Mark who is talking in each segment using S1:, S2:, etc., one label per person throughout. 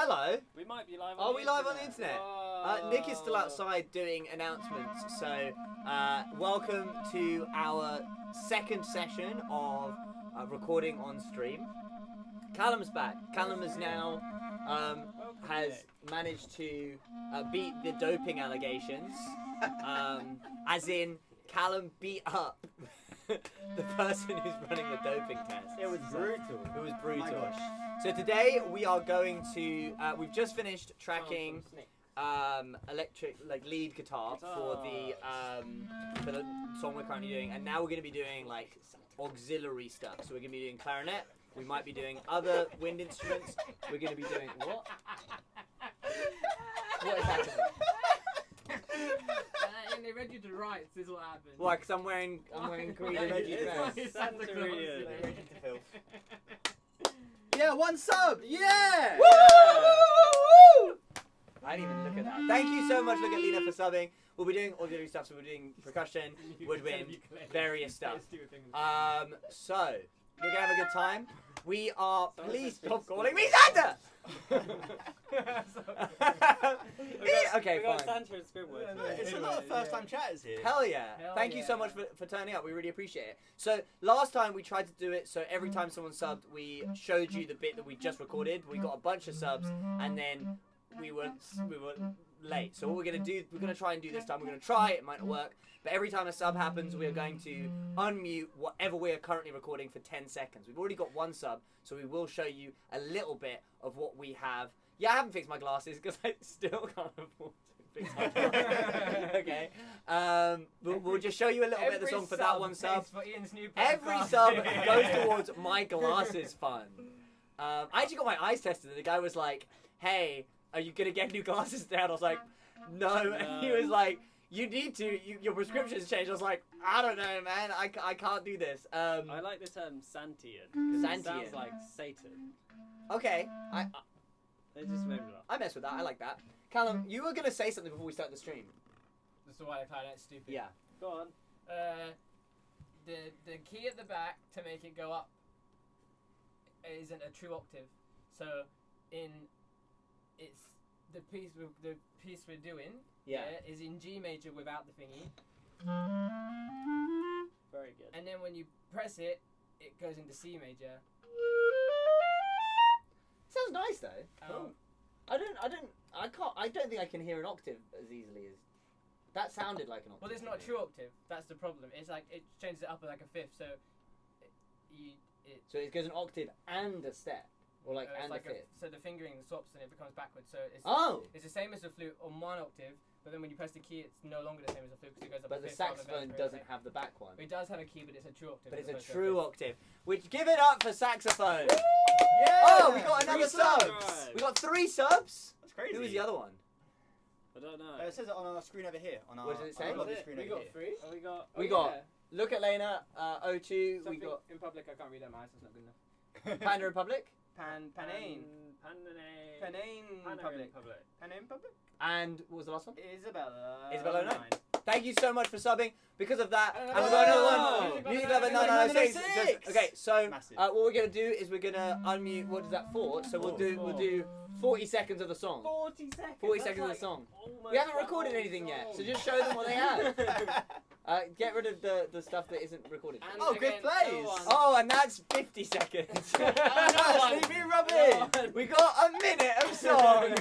S1: hello.
S2: We might be live on
S1: Are
S2: the
S1: we live on the internet? Nick is still outside doing announcements, so welcome to our second session of recording on stream. Callum's back. Callum is now has managed to beat the doping allegations, as in Callum beat up the person who's running the doping test.
S3: It was brutal.
S1: It was brutal.
S3: Oh my gosh.
S1: So today we are going to. We've just finished tracking electric lead guitar for the song we're currently doing, and now we're going to be doing like auxiliary stuff. So we're going to be doing clarinet. We might be doing other wind instruments. We're going to be doing what? What is happening?
S4: And they read you to rights is what happened.
S1: Why? Because I'm wearing green veggie dress.
S4: It's Santa Claus.
S3: Yeah, 1 sub! Yeah!
S1: Woo! I didn't even look at that. Thank you so much, look at Lena, for subbing. We'll be doing auxiliary stuff, so we're doing percussion, woodwind, various stuff. So, we're gonna have a good time. We are. Please stop calling me Santa! Okay,
S2: we got
S1: fine.
S2: Santa and Squidward.
S3: It's a lot of first time chatters here.
S1: Hell yeah.
S4: Hell
S1: Thank you so much for turning up. We really appreciate it. So last time we tried to do it, so every time someone subbed, we showed you the bit that we just recorded. We got a bunch of subs, and then we were late. So what we're going to do, we're going to try and do this time. We're going to try, it might not work. But every time a sub happens, we are going to unmute whatever we are currently recording for 10 seconds. We've already got one sub, so we will show you a little bit of what we have. Yeah, I haven't fixed my glasses because I still can't afford to fix my glasses. Okay. We'll just show you a little bit of the song for that one sub.
S4: For Ian's new
S1: Every sub goes towards my glasses fund. I actually got my eyes tested, and the guy was like, "Hey, are you gonna get new glasses today?" And I was like, "No." And he was like, "You need to. Your prescription's changed." I was like, "I don't know, man. I can't do this."
S2: I like the term Santian. 'Cause it sounds
S1: Santian.
S2: like Satan.
S1: Okay.
S2: It just made me laugh.
S1: I mess with that. I like that. Callum, you were gonna say something before we start the stream.
S4: That's why the clarinet's stupid.
S1: Yeah.
S2: Go on.
S4: The key at the back to make it go up isn't a true octave. So it's the piece we're doing.
S1: Yeah.
S4: Is in G major without the thingy.
S2: Very good.
S4: And then when you press it, it goes into C major.
S1: Sounds nice though.
S4: Oh.
S1: I don't think I can hear an octave as easily as that sounded like an octave.
S4: Well, it's not a true octave. That's the problem. It's like it changes it up like a fifth. So
S1: So it goes an octave and a step, or like
S4: it's
S1: and
S4: like
S1: a fifth.
S4: so the fingering swaps and it becomes backwards. So it's the same as the flute on one octave, but then when you press the key, it's no longer the same as the flute because it goes up.
S1: But
S4: a
S1: the
S4: fifth rather than
S1: saxophone
S4: than
S1: doesn't
S4: a
S1: have the back one.
S4: It does have a key, but it's a true octave.
S1: But it's
S4: as
S1: a
S4: opposed to
S1: true
S4: fifth.
S1: octave. Which give it up for saxophone.
S3: Yeah!
S1: Oh, we got another
S3: 3
S1: sub.
S3: subs.
S1: We got 3 subs.
S3: That's crazy.
S1: Who was the other one?
S2: I don't know.
S3: It says it on our screen over here. On our,
S1: What does it say?
S3: on our lobby
S2: Was it?
S3: screen
S4: We
S3: over
S4: got
S3: here.
S4: 3.
S2: Oh, we got.
S1: We got Look at Lena, O2. We
S4: Something
S1: got
S4: in public. I can't read out my eyes. That's not good enough.
S1: Panda Republic,
S4: Panane.
S2: Panane.
S4: Panane public. Panane public.
S1: and what was the last one?
S4: Isabella.
S1: Isabella 9. Thank you so much for subbing. Because of that, and
S4: Oh!
S1: we've got another one.
S4: Music
S1: Music
S4: Lover
S1: Lover
S3: 996.
S1: 996. Okay, so
S3: Massive.
S1: what we're gonna do is we're gonna unmute. What is that for? So we'll do 40 seconds of the song.
S2: 40 seconds.
S1: 40
S2: That's
S1: seconds of the
S2: like
S1: song.
S2: almost
S1: We haven't
S2: the
S1: recorded
S2: whole
S1: anything yet, so
S2: song.
S1: just show them what they have. Get rid of the stuff that isn't recorded.
S4: And
S3: Oh, good
S4: again,
S3: plays.
S4: another one.
S1: Oh, and that's 50 seconds.
S3: Oh, Sleepy Robin!
S1: We got a minute of song.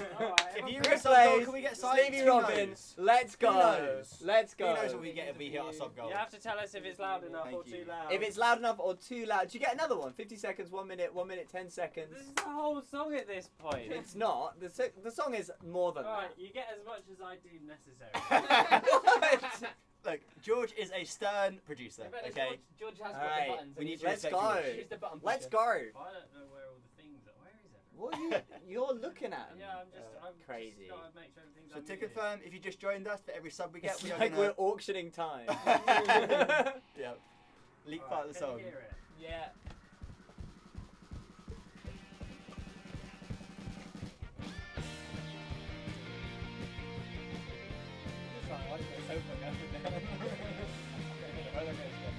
S3: If you
S1: Chris
S3: get sub goal,
S1: plays,
S3: can we get silence?
S1: Sleepy
S3: Who
S1: Robin.
S3: knows?
S1: Let's go.
S3: Who knows?
S1: Let's
S3: Who
S1: go.
S3: knows what we get if we hit our sub goal?
S2: You have to tell us if it's loud enough
S3: Thank
S2: or
S3: you.
S2: too loud.
S1: If it's loud enough or too loud, do you get another one? 50 seconds, 1 minute, 10 seconds.
S2: This is the whole song at this point.
S1: It's not. The song is more than
S2: Alright,
S1: that.
S2: you get as much as I deem necessary.
S1: What?
S3: Look, George is a stern producer, okay?
S4: George has got
S1: Alright,
S4: the buttons.
S3: we need to
S1: Let's
S3: respect
S1: go.
S3: George.
S4: He's the button
S1: Let's
S4: pusher.
S1: go.
S2: I don't know where all the things are. Where is everything?
S1: What are you're looking at?
S2: Yeah, I'm
S1: Crazy.
S2: just gotta make sure everything's
S3: So to
S2: unmuted.
S3: confirm, if you just joined us, for every sub we get,
S1: It's
S3: we are
S1: like
S3: gonna...
S1: we're auctioning time.
S3: Yeah. Leak
S2: Alright,
S3: part of the
S2: can
S3: song.
S2: you hear it?
S4: Yeah. Just trying to watch the sofa go down. The roller coaster.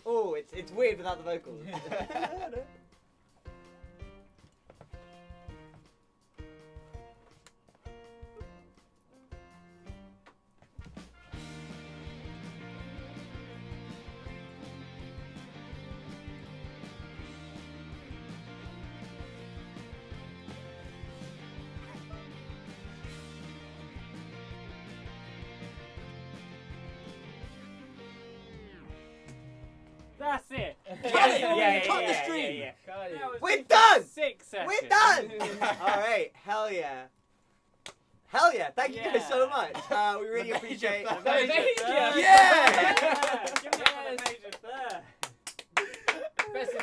S1: Oh, it's weird without the vocals.
S2: That's it.
S3: Cut the stream.
S4: Got it.
S2: That was
S1: We're done!
S2: 6 seconds.
S1: We're done! Alright, hell yeah. Hell yeah, thank you guys so much. We really appreciate
S2: The
S1: it.
S2: major
S4: Major
S2: third.
S1: Yeah!
S2: Give it up for the major third.
S4: Best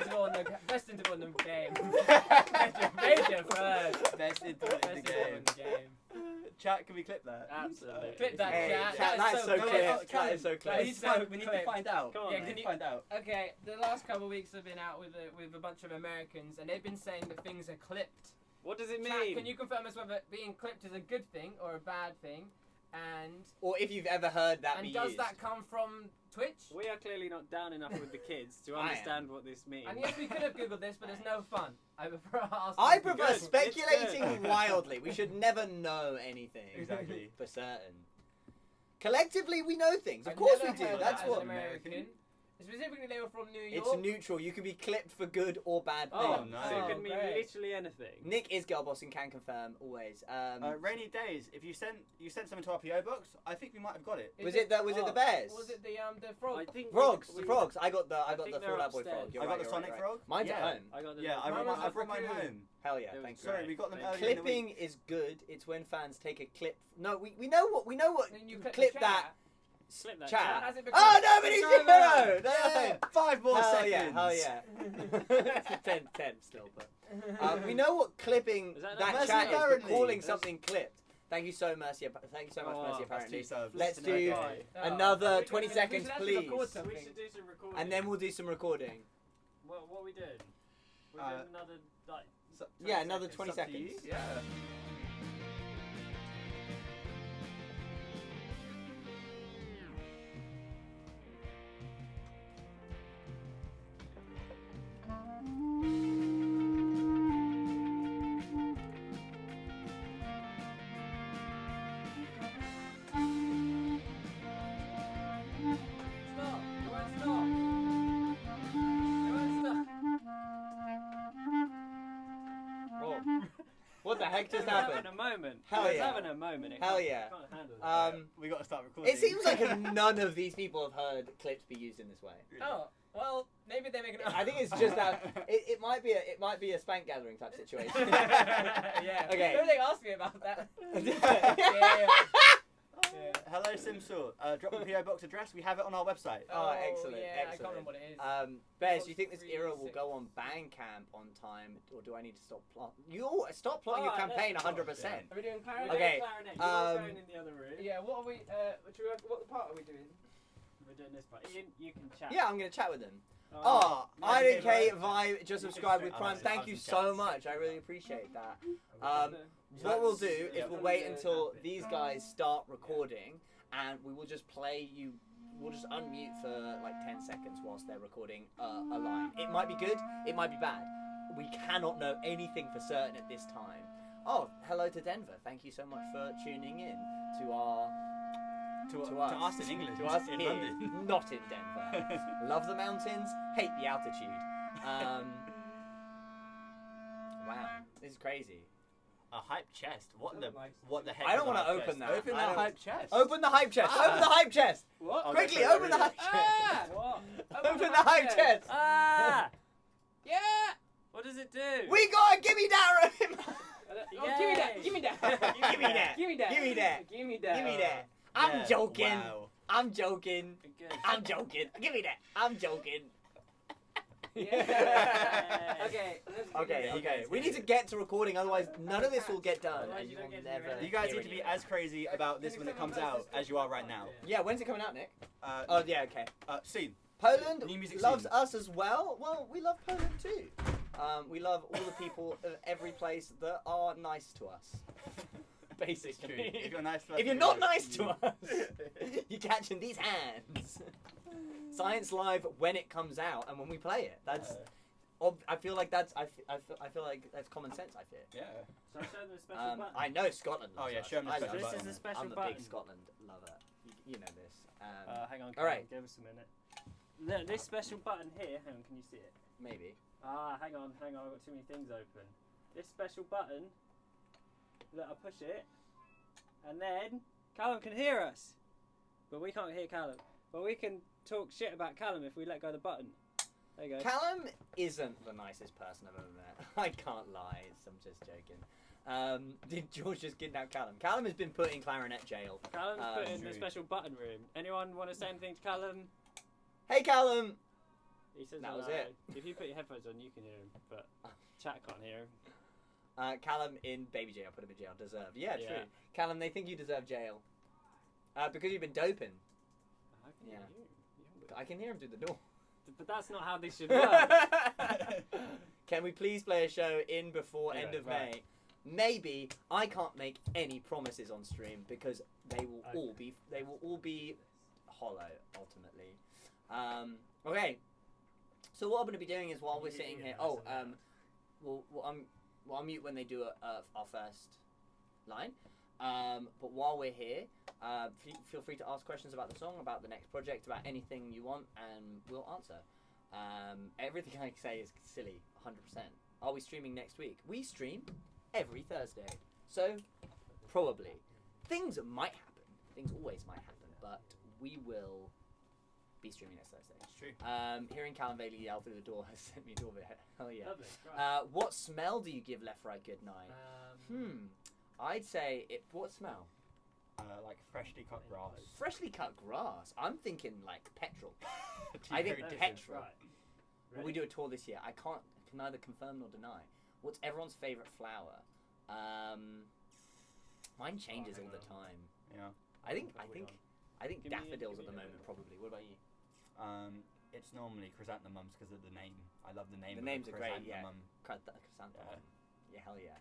S4: interval in the game. Major first.
S3: Best interval in the
S4: Best interval in
S3: game.
S4: the game.
S3: Chat, can we clip that?
S2: Absolutely.
S4: Clip that,
S1: Hey,
S4: chat.
S1: chat, that's so
S4: good.
S1: clear.
S3: Oh,
S1: That is so
S4: That
S1: clear.
S3: We
S4: is
S3: need to
S4: so
S3: find, we need to
S4: clip.
S3: find out.
S2: Come on,
S4: Yeah,
S2: mate.
S4: can you-
S3: Find out.
S4: Okay, the last couple of weeks have been out with a bunch of Americans, and they've been saying that things are clipped.
S2: What does it
S4: Chat,
S2: mean?
S4: can you confirm us whether being clipped is a good thing or a bad thing? And
S1: Or if you've ever heard that be
S4: does
S1: used.
S4: that come from Twitch?
S2: We are clearly not down enough with the kids to
S1: I am.
S2: understand what this means.
S4: And yes, we could have googled this, but it's no fun. I prefer asking.
S1: I prefer
S2: Good.
S1: speculating
S2: It's good.
S1: wildly. We should never know anything.
S3: Exactly.
S1: For certain. Collectively, we know things. Of
S4: I've
S1: course
S4: never
S1: we do.
S4: heard
S1: That's
S4: that as
S1: what.
S4: an American. Specifically, they were from New York.
S1: It's neutral. You can be clipped for good or bad things.
S2: Oh,
S3: no.
S2: So it could
S4: Oh,
S2: mean
S4: great.
S2: literally anything.
S1: Nick is girl boss and can confirm always.
S3: Rainy days. If you sent something to our PO box, I think we might have got it.
S1: Was it the Bears?
S4: Was it the frog?
S2: I think
S1: Frogs?
S2: we-
S1: The frogs. I got the
S2: think
S1: full
S2: they're
S1: out boy
S2: upstairs.
S1: frog. You're
S3: I
S1: right,
S3: got the
S1: you're
S3: Sonic
S1: right.
S3: frog.
S1: Mine's
S3: Yeah.
S1: at home.
S2: I got the
S3: Yeah,
S4: Mine was
S3: I brought
S4: the
S3: mine
S4: raccoon.
S3: home.
S1: Hell yeah,
S2: It was
S1: thanks.
S2: great.
S3: Sorry, we got them
S2: Thank
S3: early in the
S1: Clipping
S3: week.
S1: is good. It's when fans take a clip. No, we know what
S4: Then you
S1: clip that
S2: Slip that
S1: chat.
S4: Has it become-
S1: Oh no, but he's
S2: Driver!
S1: zero. No.
S3: Yeah, 5 more
S1: Hell
S3: seconds.
S1: yeah, hell yeah. 10 still, but we know what clipping
S2: Is that
S1: that
S2: not
S1: chat is, but
S3: apparently?
S1: calling something clipped. Thank you so much, Mercy. Thank you so much,
S2: Oh,
S1: Mercy.
S2: that's
S1: Apparently,
S3: Two subs.
S1: let's
S2: Listen,
S1: do
S2: okay.
S1: another
S4: we
S1: 20
S4: should
S1: seconds,
S4: actually record
S1: please,
S4: something.
S2: We should do some recording.
S1: and then we'll do some recording.
S2: What are we doing? We're
S3: Uh,
S2: doing another like.
S3: So-
S1: Yeah, another 20
S3: It's up to you.
S1: seconds.
S3: Yeah.
S4: Stop! It won't stop! It won't stop!
S1: Oh. What the heck just
S2: We're having
S1: happened?
S2: a moment.
S1: Hell
S2: We're
S1: yeah.
S2: having a moment. It
S1: Hell
S2: can't-
S1: yeah.
S2: it can't handle it.
S3: We got to start recording.
S1: It seems like none of these people have heard clips be used in this way.
S4: Oh, well, maybe they make it.
S1: I think it's just that it might be a spank gathering type situation.
S4: Yeah.
S1: Okay.
S4: Maybe they asked me about that.
S1: yeah.
S3: Hello, Simsor. Drop the PO box address. We have it on our website.
S1: Oh, excellent,
S4: Yeah, I
S1: excellent.
S4: can't remember what it is.
S1: Bez, do you think this era will
S4: 386.
S1: go on Bandcamp on time, or do I need to stop plotting? You stop plotting your
S2: Alright,
S1: campaign
S2: let's
S1: 100%.
S2: plot,
S4: Are we doing
S2: We're
S4: clarinet?
S2: doing
S1: Okay,
S2: clarinet. You're going in the other room.
S4: Yeah. What are we? What part are we doing?
S2: We're doing this part. Ian, you can chat.
S1: Yeah, I'm gonna chat with them.
S2: Oh,
S1: Oh, IDK Vibe just subscribed with
S3: I
S1: Prime.
S3: was-
S1: Thank
S3: I
S1: you
S3: was
S1: so
S3: jealous.
S1: much. I really appreciate that.
S2: Um,
S1: What we'll do is
S3: Yeah.
S1: we'll wait until these guys start recording, and we will just play you. We'll just unmute for like 10 seconds whilst they're recording a line. It might be good, it might be bad. We cannot know anything for certain at this time. Oh, hello to Denver. Thank you so much for tuning in to our
S3: To us in England.
S1: to us
S3: in
S1: here,
S3: London.
S1: not in Denver. Love the mountains, hate the altitude. Wow, this is crazy.
S3: A hype chest. What the heck?
S1: I don't
S3: is a
S1: wanna
S3: hype
S1: open
S3: chest?
S1: that.
S3: Open
S1: I
S3: that
S1: don't-
S3: hype chest.
S1: Open the hype chest.
S3: Ah.
S1: Open the hype chest.
S2: What?
S3: Okay,
S1: Quickly,
S3: sorry,
S1: open the hype chest.
S4: Ah!
S2: What?
S1: Open the hype chest.
S2: Ah!
S4: Yeah.
S2: What does it do?
S1: We got a gimme that.
S4: Oh, give me that. Give me that.
S1: Give me that.
S4: Give me that.
S1: Give me that.
S4: Give me that.
S1: Give me that. I'm
S3: Yeah,
S1: joking.
S3: Wow.
S1: I'm joking.
S2: Good.
S1: I'm joking. Give me that. I'm joking.
S4: Yeah. Okay.
S1: Okay. We need to get to recording, otherwise none of this will get done,
S2: Otherwise
S1: and
S2: you
S1: you
S2: don't
S1: will
S2: get to
S1: never.
S2: do
S3: You guys
S1: hear
S3: need to be
S1: anything.
S3: as crazy about this when it comes out as you are right now.
S1: Yeah, when's it coming out, Nick? Oh yeah, okay.
S3: Soon.
S1: Poland
S3: New music
S1: loves
S3: scene.
S1: us as well. Well, we love Poland too. We love all the people of every place that are nice to us. Basically.
S3: If you're nice to us,
S1: If you're not nice to us, you're catching these hands. Science Live when it comes out and when we play it. That's. I feel like that's. I feel like that's common sense. I feel.
S3: Yeah.
S2: So I show them a special button.
S1: I know Scotland.
S3: Oh,
S1: loves
S3: yeah,
S1: us.
S3: show 'em the
S1: I
S3: special
S1: love
S2: This
S3: button.
S2: is a special
S1: I'm a
S2: button.
S1: big Scotland lover. You know this.
S2: Hang on.
S1: all right.
S2: Give us a minute. Look, this special button here. Hang on, can you see it?
S1: Maybe.
S2: Hang on. I've got too many things open. This special button. Look, I push it, and then Callum can hear us, but we can't hear Callum. But we can talk shit about Callum if we let go of the button. There you go.
S1: Callum isn't the nicest person I've ever met. I can't lie. I'm just joking. Did George just kidnap Callum? Callum has been put in clarinet jail.
S2: Callum's put in the
S3: true.
S2: special button room. Anyone want to say anything to Callum?
S1: Hey, Callum!
S2: He says
S1: That was
S2: hello.
S1: it.
S2: If you put your headphones on, you can hear him, but chat can't hear him.
S1: Callum in baby jail. Put him in jail. Deserved. Yeah,
S2: Yeah.
S1: true. Callum, they think you deserve jail. because you've been doping.
S2: I can
S1: Yeah.
S2: hear you.
S1: I can hear him through the door.
S2: But that's not how this should work.
S1: Can we please play a show in before
S2: Yeah,
S1: end of
S3: right.
S1: May? Maybe. I can't make any promises on stream because they will all be hollow ultimately. Okay. So what I'm going to be doing is while we're sitting here. I'll mute when they do our first line. But while we're here, feel free to ask questions about the song, about the next project, about anything you want, and we'll answer. Everything I say is silly, 100%. Are we streaming next week? We stream every Thursday. So, probably. Things might happen. Things always might happen, but we will be streaming next Thursday.
S3: It's true.
S1: Hearing Callum Bailey yell through the door has sent me to orbit. Hell yeah.
S4: Lovely. Right.
S1: What smell do you give Left, Right, Good Night? I'd say it. What smell?
S3: Like freshly cut grass.
S1: Freshly cut grass. I'm thinking like petrol.
S3: Two
S1: I think
S3: very
S1: petrol.
S3: different-
S4: Right.
S1: When we do a tour this year, I can neither confirm nor deny. What's everyone's favourite flower? Mine changes all the time.
S3: Yeah.
S1: I think
S2: Give me
S1: daffodils
S2: a
S1: at the moment
S2: bit.
S1: probably. What about you?
S3: It's normally chrysanthemums because of the name. I love the name.
S1: The
S3: of
S1: names are great, yeah.
S3: chrysanthemum.
S1: Chrysanthemum. Yeah, hell yeah.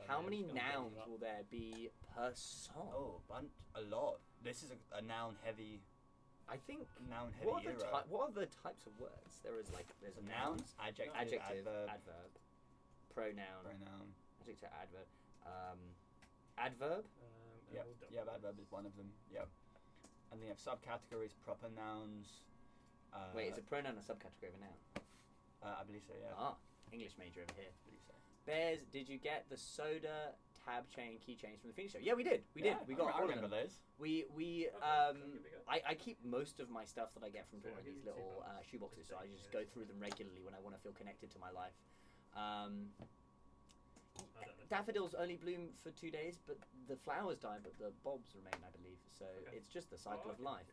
S1: How many nouns will there be per song?
S3: Oh, a lot. This is a noun heavy.
S1: I think.
S3: Noun heavy era.
S1: What are the types of words? there's a noun,
S3: Nouns, adjective,
S1: adjective,
S3: adverb,
S1: pronoun,
S3: pronoun.
S1: adjective, adverb, adverb.
S3: Yep. Yeah, adverb is one of them. Yep. And then you have subcategories, proper nouns.
S1: Wait, is a pronoun a subcategory of a noun?
S3: I believe so. Yeah.
S1: Ah, English major over here.
S3: I believe so.
S1: Bears, did you get the soda tab chain keychains from the Phoenix show? Yeah, we did. We did. We got
S3: I
S1: all of
S3: remember
S1: them.
S3: those.
S1: I keep most of my stuff that I get from Tor in these little shoeboxes, so I just go through them regularly when I want to feel connected to my life. Daffodils only bloom for 2 days, but the flowers die, but the bulbs remain, I believe. So it's just the cycle of life.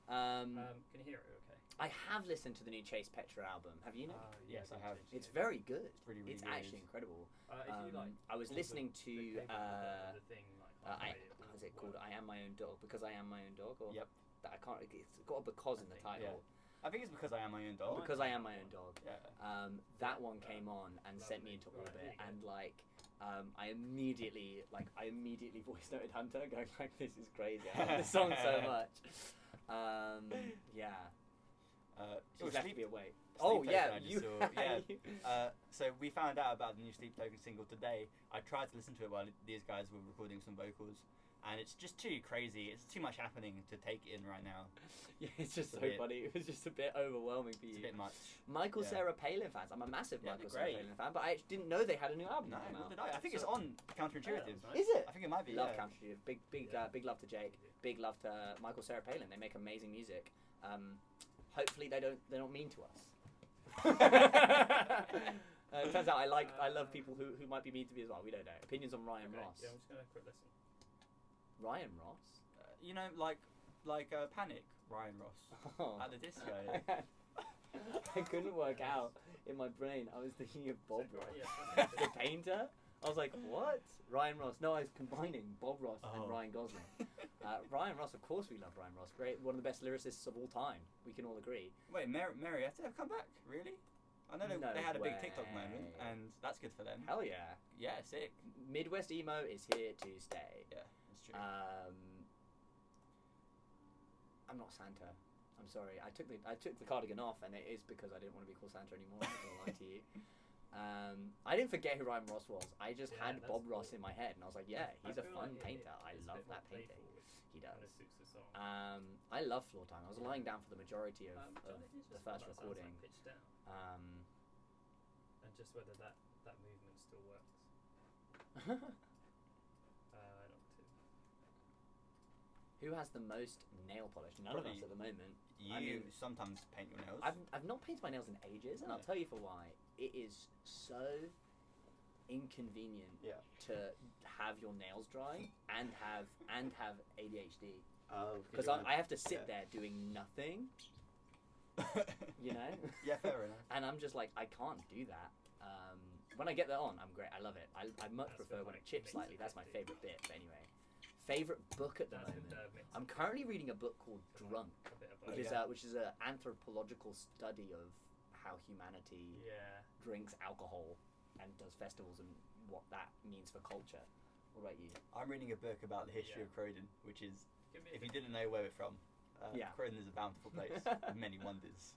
S4: Can you hear it? Okay.
S1: I have listened to the new Chase Petra album. Have you?
S3: Yes, I have.
S1: It's very good.
S3: It's really, really
S1: It's
S3: good.
S1: actually incredible.
S4: If you like,
S1: I was listening to
S4: the thing, like,
S1: how's it called? I Am My Own Dog, because I am my own dog. Or
S3: Yep.
S1: That I can't. It's got a because in the title.
S3: I think it's because I am my own dog.
S1: Because I am my own dog.
S3: Yeah.
S1: That one came on and sent me into orbit, and like, I immediately voice noted Hunter, going like, "This is crazy. I love this song so much." Yeah. She's left me away. Oh yeah, you.
S3: So we found out about the new Sleep Token single today. I tried to listen to it while these guys were recording some vocals, and it's just too crazy. It's too much happening to take in right now.
S1: Yeah, it's just so funny. It was just a bit overwhelming for you.
S3: It's a bit much.
S1: Michael Sarah Palin fans. I'm a massive
S3: Yeah,
S1: Michael
S3: they're
S1: Sarah
S3: great.
S1: Palin fan, but I didn't know they had a new album.
S3: No,
S1: come
S3: what
S1: out.
S3: did I think it's on Counterintuitive.
S1: Is it?
S3: I think it might be.
S1: Love
S3: Yeah.
S1: Counterintuitive. Big love to Jake. Big love to Michael Sarah Palin. They make amazing music. Hopefully they're not mean to us. It turns out I love people who might be mean to me as well. We don't know. Opinions on Ryan Ross.
S4: Yeah, I'm just gonna quick listen.
S1: Ryan Ross.
S3: You know, like Panic, Ryan Ross
S1: Oh.
S3: at the disco.
S1: I couldn't work out in my brain. I was thinking of Bob
S4: Right,
S1: Ross,
S4: yeah,
S1: the painter. I was like, what? Ryan Ross. No, I was combining Bob Ross and
S3: Oh.
S1: Ryan Gosling. Ryan Ross, of course we love Ryan Ross. Great, one of the best lyricists of all time. We can all agree.
S3: Wait, Marietta have come back? Really? I know
S1: No
S3: they had a big TikTok
S1: way.
S3: moment, and that's good for them.
S1: Hell yeah.
S3: Yeah, sick.
S1: Midwest emo is here to stay.
S3: Yeah, it's true.
S1: I'm not Santa. I'm sorry. I took the cardigan off, and it is because I didn't want to be called Santa anymore. I'm not gonna lie to you. I didn't forget who Ryan Ross was. I just
S4: Yeah,
S1: had
S4: that's
S1: Bob
S4: cool.
S1: Ross in my head, and I was like, yeah, he's a
S4: I feel
S1: fun
S4: like
S1: painter. I
S4: it's a
S1: love
S4: bit more
S1: that painting.
S4: playful,
S1: He
S4: which
S1: does.
S4: kinda suits the song.
S1: I love Floor Time. I was lying down for the majority of
S4: John, it is
S1: the
S4: just
S1: first
S4: that sounds
S1: recording.
S4: like pitched down, and just whether that movement still works. An octave.
S1: Who has the most nail polish? None of us
S3: Probably
S1: at the moment.
S3: You
S1: I mean,
S3: sometimes paint your nails.
S1: I've not painted my nails in ages, and I'll
S3: No.
S1: tell you for why. It is so inconvenient
S3: Yeah.
S1: to have your nails dry and have ADHD
S5: Oh,
S1: because I have to sit there doing nothing, you know.
S3: Yeah, fair enough.
S1: And I'm just like, I can't do that. When I get that on, I'm great. I love it. I much
S2: That's
S1: prefer
S2: been,
S1: when
S2: like,
S1: it chips slightly. That's my favorite bit. But anyway, favorite book at the
S2: That's been
S1: moment.
S2: mixed.
S1: I'm currently reading a book called Drunk,
S2: A bit of
S1: which
S2: both.
S1: is an anthropological study of how humanity
S2: Yeah.
S1: drinks alcohol and does festivals and what that means for culture. What about you?
S3: I'm reading a book about the history
S2: Yeah.
S3: of Croydon, which is,
S2: Give me a
S3: if you
S2: bit-
S3: didn't know where we're from,
S1: Yeah.
S3: Croydon is a bountiful place with many wonders.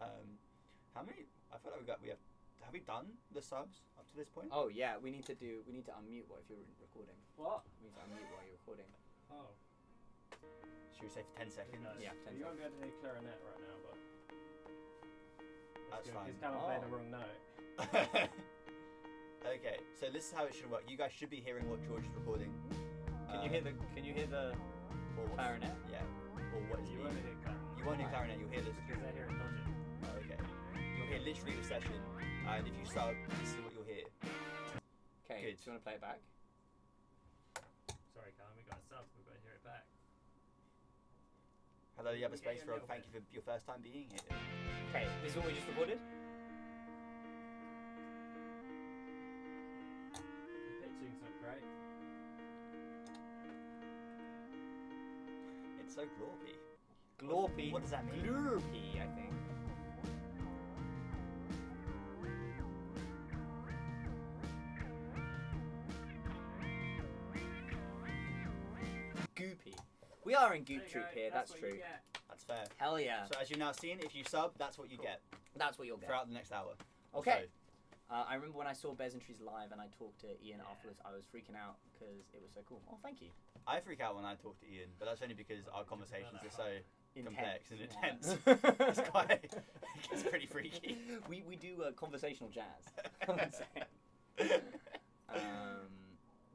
S3: How many? I feel like we have. Have we done the subs up to this point?
S1: Oh yeah, we need to unmute what if you're recording.
S2: What?
S1: We need to unmute while you're recording.
S2: Oh.
S3: Should we say for 10 seconds?
S2: No.
S1: Yeah, 10
S2: You won't be able to hear clarinet right now, but.
S3: That's fine.
S2: Because Callum played the
S1: Oh.
S2: wrong note.
S3: Okay, so this is how it should work. You guys should be hearing what George is recording.
S1: Can you hear the
S3: or what's-
S1: clarinet?
S3: Yeah. Or what is
S2: You
S3: being-
S2: won't hear clarinet.
S3: You won't hear clarinet. You'll hear this.
S2: Because they're hearing dodging.
S3: Oh, okay. You'll hear literally the session, and if you sub, this is what you'll hear.
S1: Okay,
S3: Good.
S1: do you want to play it back?
S2: Sorry, Callum, we got a sub. We've got to hear it back.
S3: Hello, you have a
S2: Yeah,
S3: space
S2: yeah,
S3: for a
S2: little
S3: thank you
S2: bit.
S3: for your first time being here.
S1: Okay, this is what we just recorded.
S2: The pitching's not great.
S3: It's so glorpy.
S1: Glorpy.
S3: What does that mean?
S1: Glorpy, I think. Goopy. We are in
S2: There
S1: Goop
S2: you
S1: Troop
S2: go,
S1: here, that's
S2: what you
S1: true.
S2: get.
S3: That's fair.
S1: Hell yeah.
S3: So as you've now seen, if you sub, that's what you get
S1: That's what you'll get.
S3: throughout the next hour.
S1: Okay. I remember when I saw Beasantries live and I talked to Ian
S2: Yeah.
S1: afterwards, I was freaking out because it was so cool. Oh, thank you.
S3: I freak out when I talk to Ian, but that's only because our conversations are so complex and intense.
S1: Yeah.
S3: It's quite, it's pretty freaky.
S1: We do conversational jazz. I would say.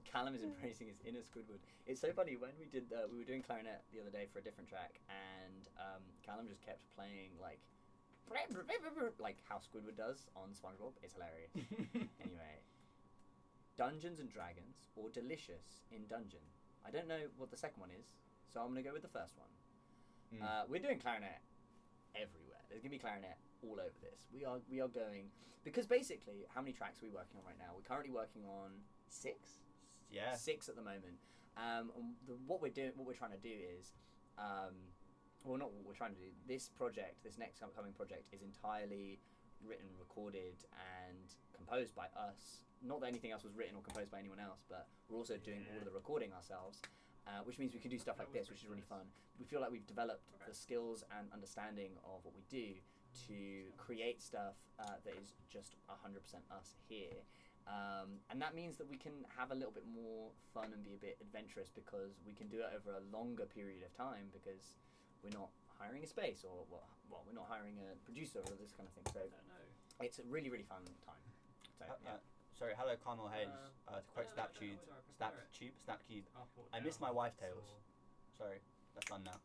S1: Callum is embracing his inner Squidward. It's so funny when we were doing clarinet the other day for a different track, and Callum just kept playing like how Squidward does on SpongeBob. It's hilarious. Anyway, Dungeons and Dragons or Delicious in Dungeon. I don't know what the second one is, so I'm gonna go with the first one. We're doing clarinet everywhere. There's gonna be clarinet all over this. We are going because basically, how many tracks are we working on right now? We're currently working on 6.
S3: Yeah.
S1: 6 at the moment. What we're trying to do is, well, not what we're trying to do. This project, this next upcoming project, is entirely written, recorded, and composed by us. Not that anything else was written or composed by anyone else, but we're also doing all of the recording ourselves, which means we can do stuff like this, which is really fun. We feel like we've developed the skills and understanding of what we do to create stuff that is just 100% us here. And that means that we can have a little bit more fun and be a bit adventurous because we can do it over a longer period of time because we're not hiring a space or well we're not hiring a producer or this kind of thing. So
S2: I don't know.
S1: it's a really, really fun time. So, yeah.
S3: Sorry, hello, Carmel Hayes. To quote
S2: I don't know,
S3: Snapcube.
S2: Up or
S3: I miss
S2: down,
S3: my wife
S2: or-
S3: tales. Sorry, that's done now.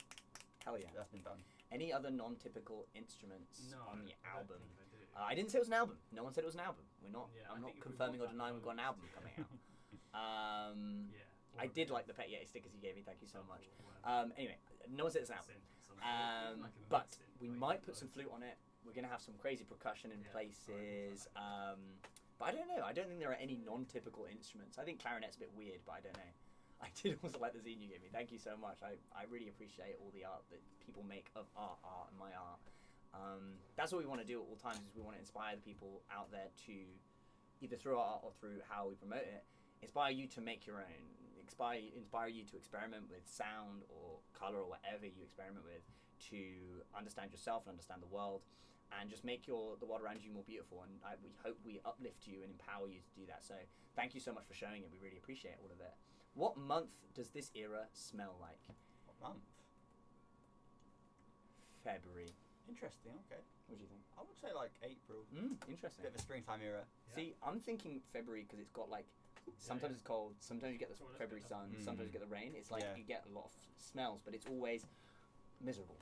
S1: Hell yeah.
S3: That's been done.
S1: Any other non-typical instruments
S2: No,
S1: on the
S2: I don't
S1: album?
S2: think I do.
S1: I didn't say it was an album. No one said it was an album. We're not.
S2: Yeah,
S1: I'm
S2: I
S1: not
S2: think if we
S1: confirming or
S2: want that
S1: denying we've got an album
S2: most.
S1: coming out.
S2: Yeah.
S1: I did like the Pet Yeti stickers you gave me. Thank you so much.
S2: Well,
S1: Anyway, no one said it's an album. But we might put some flute on it. We're gonna have some crazy percussion in
S2: Yeah,
S1: places. But I don't know. I don't think there are any non-typical instruments. I think clarinet's a bit weird, but I don't know. I did also like the zine you gave me. Thank you so much. I really appreciate all the art that people make of our art and my art. That's what we want to do at all times. Is we want to inspire the people out there to either through our art or through how we promote it, inspire you to make your own. Inspire you to experiment with sound or color or whatever you experiment with, to understand yourself and understand the world, and just make the world around you more beautiful. And we hope we uplift you and empower you to do that. So thank you so much for showing it. We really appreciate all of it. What month does this era smell like?
S3: What month?
S1: February.
S3: Interesting. Okay.
S1: What do you think?
S3: I would say like April.
S1: Interesting.
S3: Bit of a springtime era.
S1: See, I'm thinking February because it's got like Sometimes it's cold. Sometimes you get the
S2: Well, that's
S1: February
S2: good.
S1: sun. Sometimes you get the rain. It's like
S3: Yeah.
S1: you get a lot of smells, but it's always miserable.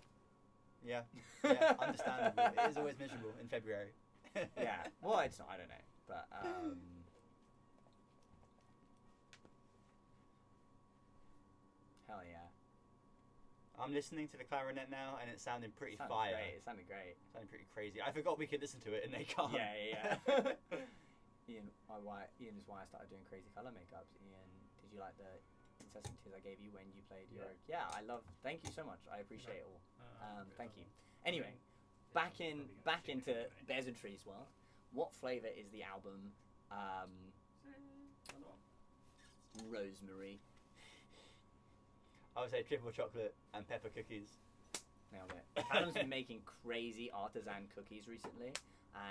S3: Yeah, yeah, understandable. It is always miserable in February.
S1: Yeah. Well, it's not. I don't know, but hell yeah.
S3: I'm listening to the clarinet now, and it's sounding pretty
S1: Sounded
S3: fire.
S1: great. It sounded great.
S3: Sounding pretty crazy. I forgot we could listen to it, and they can't.
S1: Yeah. Ian, Ian is why I started doing crazy color makeups. Ian, did you like the incessant tears I gave you when you played your? Yeah, I love. Thank you so much. I appreciate it all. Thank you. Anyway, back into Bears and Trees world. What flavor is the album? Rosemary.
S3: I would say triple chocolate and pepper cookies.
S1: Nailed it. Callum's been making crazy artisan cookies recently,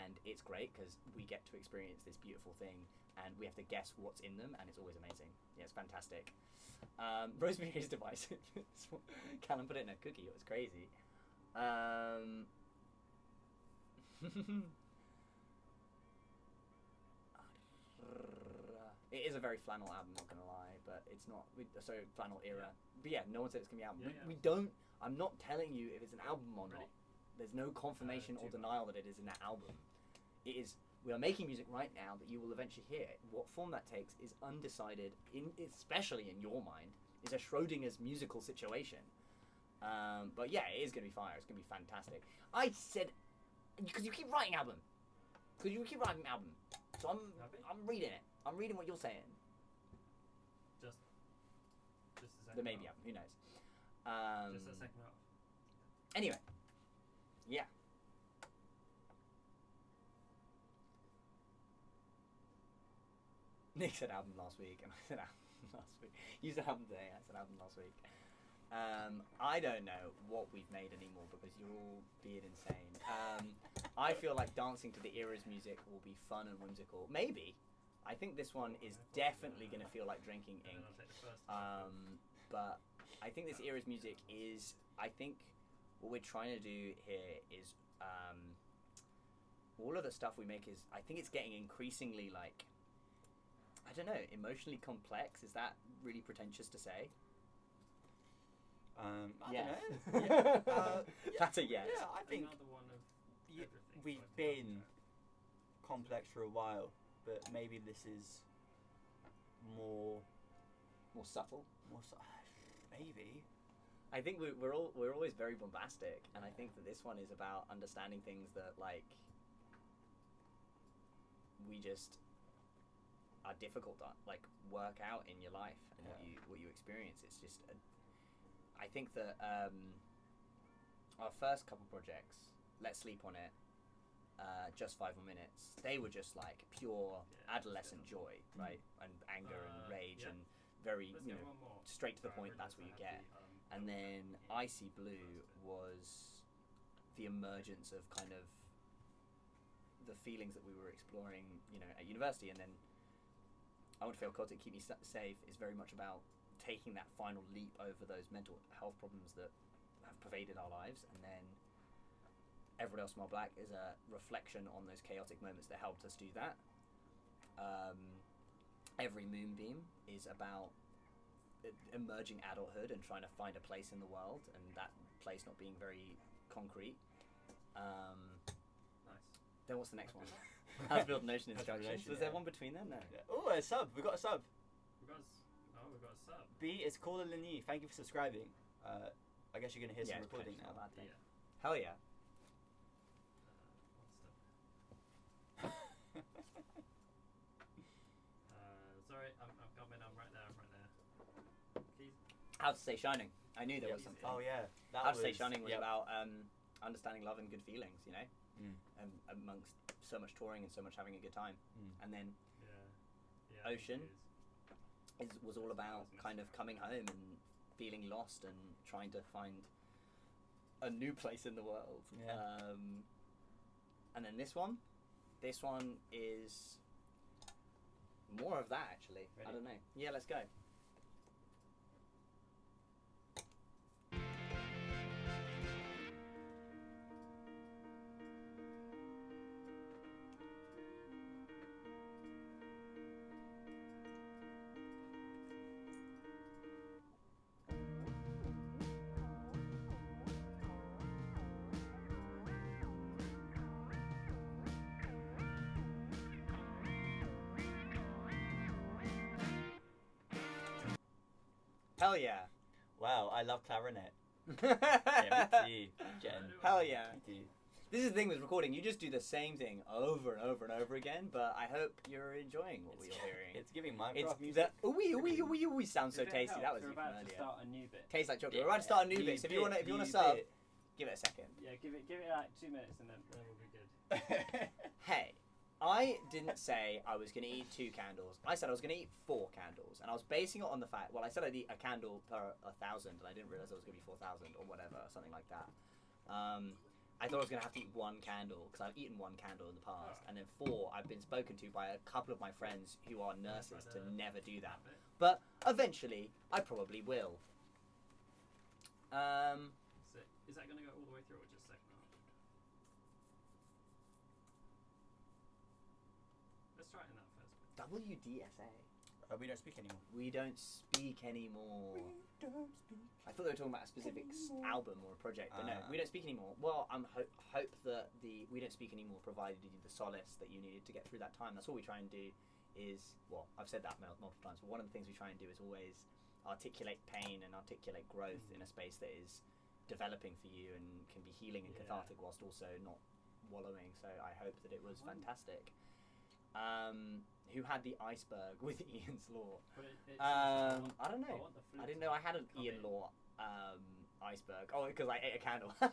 S1: and it's great because we get to experience this beautiful thing, and we have to guess what's in them, and it's always amazing. Yeah, it's fantastic. Rosemary is divisive. Callum put it in a cookie. It was crazy. It is a very flannel album, not gonna lie, but it's not. So flannel era. But yeah, no one said it's gonna be an album. We don't. I'm not telling you if it's an album or not. There's no confirmation or denial that it is an album. It is. We are making music right now that you will eventually hear. What form that takes is undecided. Especially in your mind, is a Schrodinger's musical situation. But yeah, it is gonna be fire. It's gonna be fantastic. I said, because you keep writing album. Because you keep writing album. So I'm reading it. I'm reading what you're saying.
S2: Just a second.
S1: The maybe album. Who knows?
S2: Just a second half.
S1: Anyway, yeah. Nick said album last week, and I said album last week. You said album today, I said album last week. I don't know what we've made anymore because you're all being insane. I feel like dancing to the era's music will be fun and whimsical. Maybe. I think this one is definitely going to feel like drinking ink. But I think this era's music is, I think what we're trying to do here is, all of the stuff we make is, I think it's getting increasingly like, I don't know, emotionally complex. Is that really pretentious to say?
S3: I
S1: Yes.
S3: don't know.
S1: That's a yes.
S3: Yeah, I think
S2: Another one of everything.
S3: we've been complex for a while, but maybe this is more
S1: subtle.
S3: Maybe.
S1: I think we're always very bombastic, and I think that this one is about understanding things that like we just are difficult to like work out in your life and what you experience. It's just I think that our first couple projects, Let's Sleep on It, Just 5 More Minutes, they were just like pure adolescent joy, right? And anger and rage and very, straight to the point, that's what you get. And then Icy Blue was the emergence of kind of the feelings that we were exploring, at university. And then I Want to Feel Chaotic, Keep Me Safe is very much about taking that final leap over those mental health problems that have pervaded our lives. And then Everyone Else Smile Black is a reflection on those chaotic moments that helped us do that. Every Moonbeam is about emerging adulthood and trying to find a place in the world, and that place not being very concrete.
S2: Nice.
S1: Then what's the next one? How to Build Notion Instructions. Was there one between them? No.
S3: Oh, a sub. We got a sub.
S2: We've got a sub.
S3: B is Caller Lani. Thank you for subscribing. I guess you're going to hear some recording now.
S2: Yeah.
S1: Hell yeah.
S2: Sorry, I'm coming. I'm right there. Keys.
S1: How to Stay Shining. I knew there was something.
S3: Oh yeah.
S1: How to Stay Shining was about understanding love and good feelings, amongst so much touring and so much having a good time. And then Ocean was all about kind of coming home and feeling lost and trying to find a new place in the world. And then this one is more of that actually.
S2: Ready?
S1: I don't know. Yeah, let's go. Hell yeah.
S3: Wow, I love clarinet.
S1: Hell
S3: Yeah, me too, Jen.
S1: yeah.
S3: Me too.
S1: This is the thing with recording. You just do the same thing over and over and over again, but I hope you're enjoying what we're hearing.
S3: It's giving Minecraft
S1: It's
S3: music.
S1: the ooey sounds so
S2: If it
S1: tasty. That
S2: helps,
S1: was
S2: we're
S1: even
S2: about to
S1: earlier.
S2: start a new bit.
S1: Tastes like chocolate. We're about to start a new bit. So if you want to sub, give it a second.
S2: Yeah, give it like 2 minutes and then we'll be good.
S1: Hey, I didn't say I was going to eat 2 candles. I said I was going to eat 4 candles. And I was basing it on the fact, well, I said I'd eat a candle per 1,000, and I didn't realise it was going to be 4,000 or whatever, something like that. I thought I was going to have to eat 1 candle, because I've eaten 1 candle in the past. And then 4, I've been spoken to by a couple of my friends who are nurses to never do that. But eventually, I probably will.
S2: So, is that going to go all the way through or just second half? Let's try it in that first bit.
S1: WDSA.
S3: We don't speak anymore.
S1: We don't speak anymore. I thought they were talking about a specific album or a project, but no, we don't speak anymore. Well, I'm hope that the we don't speak anymore provided you the solace that you needed to get through that time. That's all we try and do. Is well, I've said that multiple times, but one of the things we try and do is always articulate pain and articulate growth in a space that is developing for you and can be healing and cathartic whilst also not wallowing. So I hope that it was fantastic. Who had the iceberg with Ian's Law? I don't know. I didn't know I had an Ian Law iceberg. Oh, because I ate a candle. Hell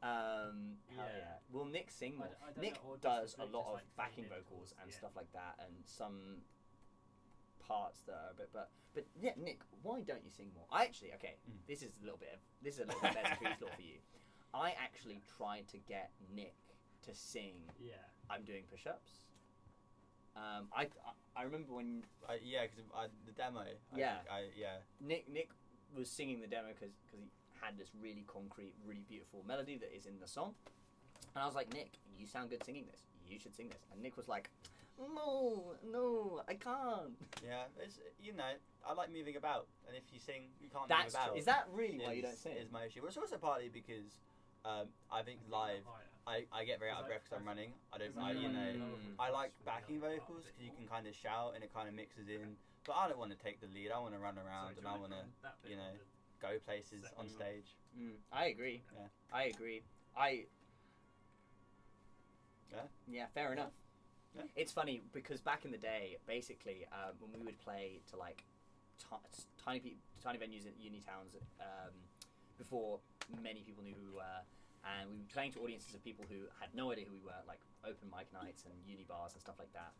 S1: yeah. Will Nick sing more? Nick does a lot of backing vocals and stuff like that, and some parts that are a bit. But yeah, Nick, why don't you sing more? I actually This is a little bit better Trees Law for you. I actually tried to get Nick to sing.
S2: Yeah.
S1: I'm doing push-ups. I remember when
S3: because the demo.
S1: Nick was singing the demo because he had this really concrete, really beautiful melody that is in the song, and I was like, Nick, you sound good singing this. You should sing this. And Nick was like, No, I can't.
S3: Yeah, it's I like moving about, and if you sing, you can't move about.
S1: Is that really why you don't sing?
S3: Is my issue. But it's also partly because I think live. I get very out of breath because I'm running. I like backing vocals because you can kind of shout and it kind of mixes in. But I don't want to take the lead. I want to run around and I want to, go places on stage.
S1: I agree.
S3: Yeah.
S1: I agree. Yeah, fair enough.
S3: Yeah.
S1: It's funny because back in the day, basically, when we would play to like tiny venues in uni towns, before many people knew who we were. And we were playing to audiences of people who had no idea who we were, like open mic nights and uni bars and stuff like that.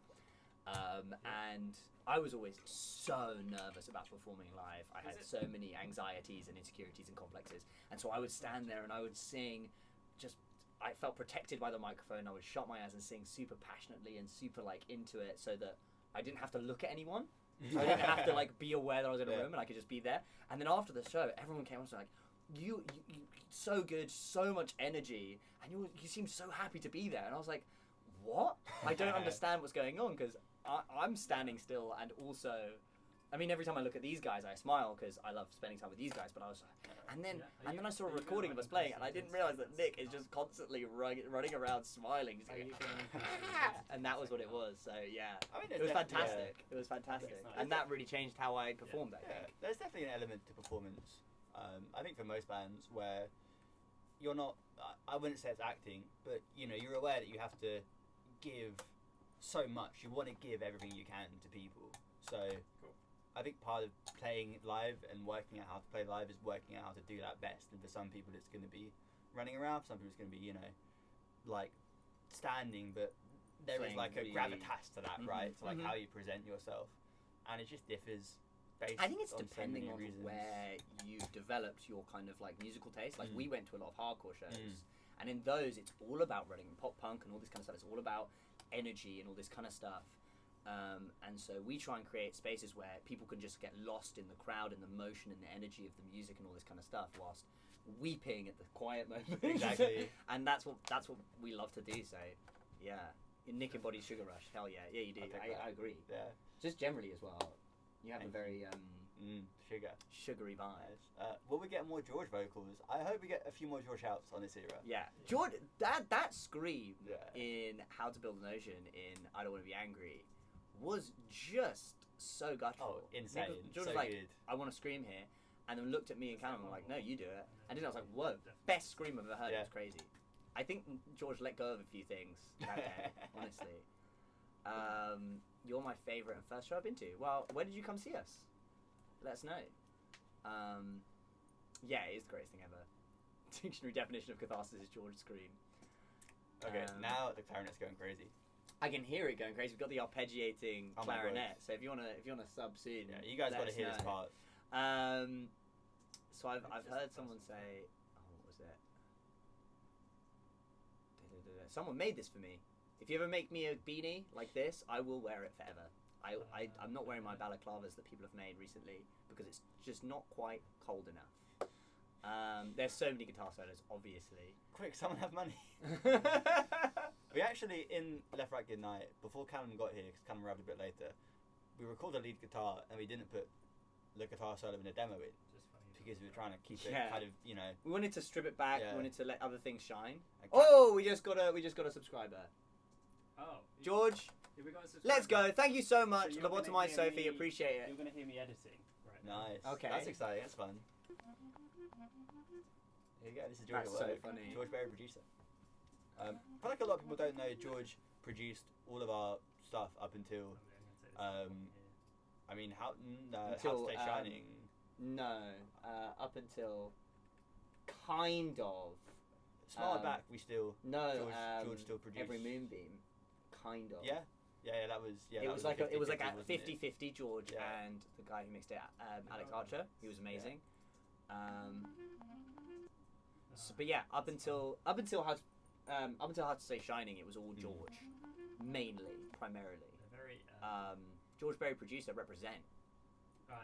S1: And I was always so nervous about performing live. I had so many anxieties and insecurities and complexes. And so I would stand there and I would sing I felt protected by the microphone. I would shut my eyes and sing super passionately and super like into it so that I didn't have to look at anyone. So I didn't have to like be aware that I was in a room and I could just be there. And then after the show, everyone came up and was like, you so good, so much energy, and you seem so happy to be there. And I was like, what? I don't understand what's going on because I'm standing still, and also, I mean, every time I look at these guys, I smile because I love spending time with these guys. But I was, and then I saw a recording of us playing, and I didn't realize that Nick is just constantly running around smiling, just going, and that was what it was. So yeah, it was fantastic. Yeah. It was fantastic, and that really changed how I performed. I think
S3: there's definitely an element to performance. I think for most bands where you're not, I wouldn't say it's acting, but you're aware that you have to give so much. You want to give everything you can to people. So I think part of playing live and working out how to play live is working out how to do that best. And for some people it's going to be running around, for some people it's going to be, like standing, but there is like a gravitas to that, right? To like how you present yourself. And it just differs.
S1: I think it's depending on where you've developed your kind of like musical taste. Like we went to a lot of hardcore shows, and in those it's all about running pop punk and all this kind of stuff. It's all about energy and all this kind of stuff. And so we try and create spaces where people can just get lost in the crowd and the motion and the energy of the music and all this kind of stuff, whilst weeping at the quiet moments.
S3: Exactly.
S1: And that's what we love to do. So yeah, Nick embodies Sugar Rush. Hell yeah, yeah you do. I agree.
S3: Yeah.
S1: Just generally as well. You have a very sugary vibe.
S3: Will we get more George vocals? I hope we get a few more George shouts on this era.
S1: Yeah, George, that scream in How to Build an Ocean in I Don't Want to Be Angry was just so guttural.
S3: Oh, insane.
S1: George
S3: So
S1: was like,
S3: good.
S1: I want to scream here. And then looked at me and Callum and were like, no, you do it. And then I was like, whoa, best scream I've ever heard. It was crazy. I think George let go of a few things that day, honestly. You're my favourite and first show I've been to. Well, where did you come see us? Let us know. Yeah, it is the greatest thing ever. Dictionary definition of catharsis is George scream.
S3: Okay, now the clarinet's going crazy.
S1: I can hear it going crazy. We've got the arpeggiating
S3: Oh my
S1: clarinet.
S3: God.
S1: So if you wanna sub soon,
S3: Yeah, you guys
S1: let
S3: got to
S1: us
S3: hear this
S1: know.
S3: part.
S1: So I've heard someone say, oh, what was it? Someone made this for me. If you ever make me a beanie like this, I will wear it forever. I'm not wearing my balaclavas that people have made recently because it's just not quite cold enough. There's so many guitar solos, obviously.
S3: Quick, someone have money. We actually, in Left Right Good Night, before Callum got here, because Callum arrived a bit later, we recorded a lead guitar and we didn't put the guitar solo in a demo in. Because we were trying to keep it kind of, you know.
S1: We wanted to strip it back.
S3: Yeah.
S1: We wanted to let other things shine.
S3: Okay.
S1: Oh, we just got a subscriber.
S2: Oh.
S1: George,
S2: Yeah, we got a subscriber.
S1: let's go. Thank you so much.
S2: So you're gonna
S1: Lobotomized
S2: hear
S1: Sophie,
S2: me-
S1: appreciate it.
S2: You're going to hear me editing right now.
S3: Nice.
S1: Okay.
S3: That's exciting. That's fun. Here you go. This is George
S1: That's
S3: at
S1: so
S3: work.
S1: funny.
S3: George Berry, producer. I feel like a lot of people don't know George produced all of our stuff up until. I mean, How to Stay Shining.
S1: No, up until kind of.
S3: Smart back, we still.
S1: No,
S3: George still produced.
S1: Every Moonbeam, kind of.
S3: Yeah, that was. Yeah,
S1: it
S3: that
S1: was like
S3: a 50-50,
S1: it was like a
S3: wasn't it?
S1: 50-50 George
S3: Yeah.
S1: and the guy who mixed it, Alex Archer. He was amazing. But yeah, up until How to Stay Shining, it was all George, mainly, primarily.
S2: Very.
S1: George Berry, producer, represent.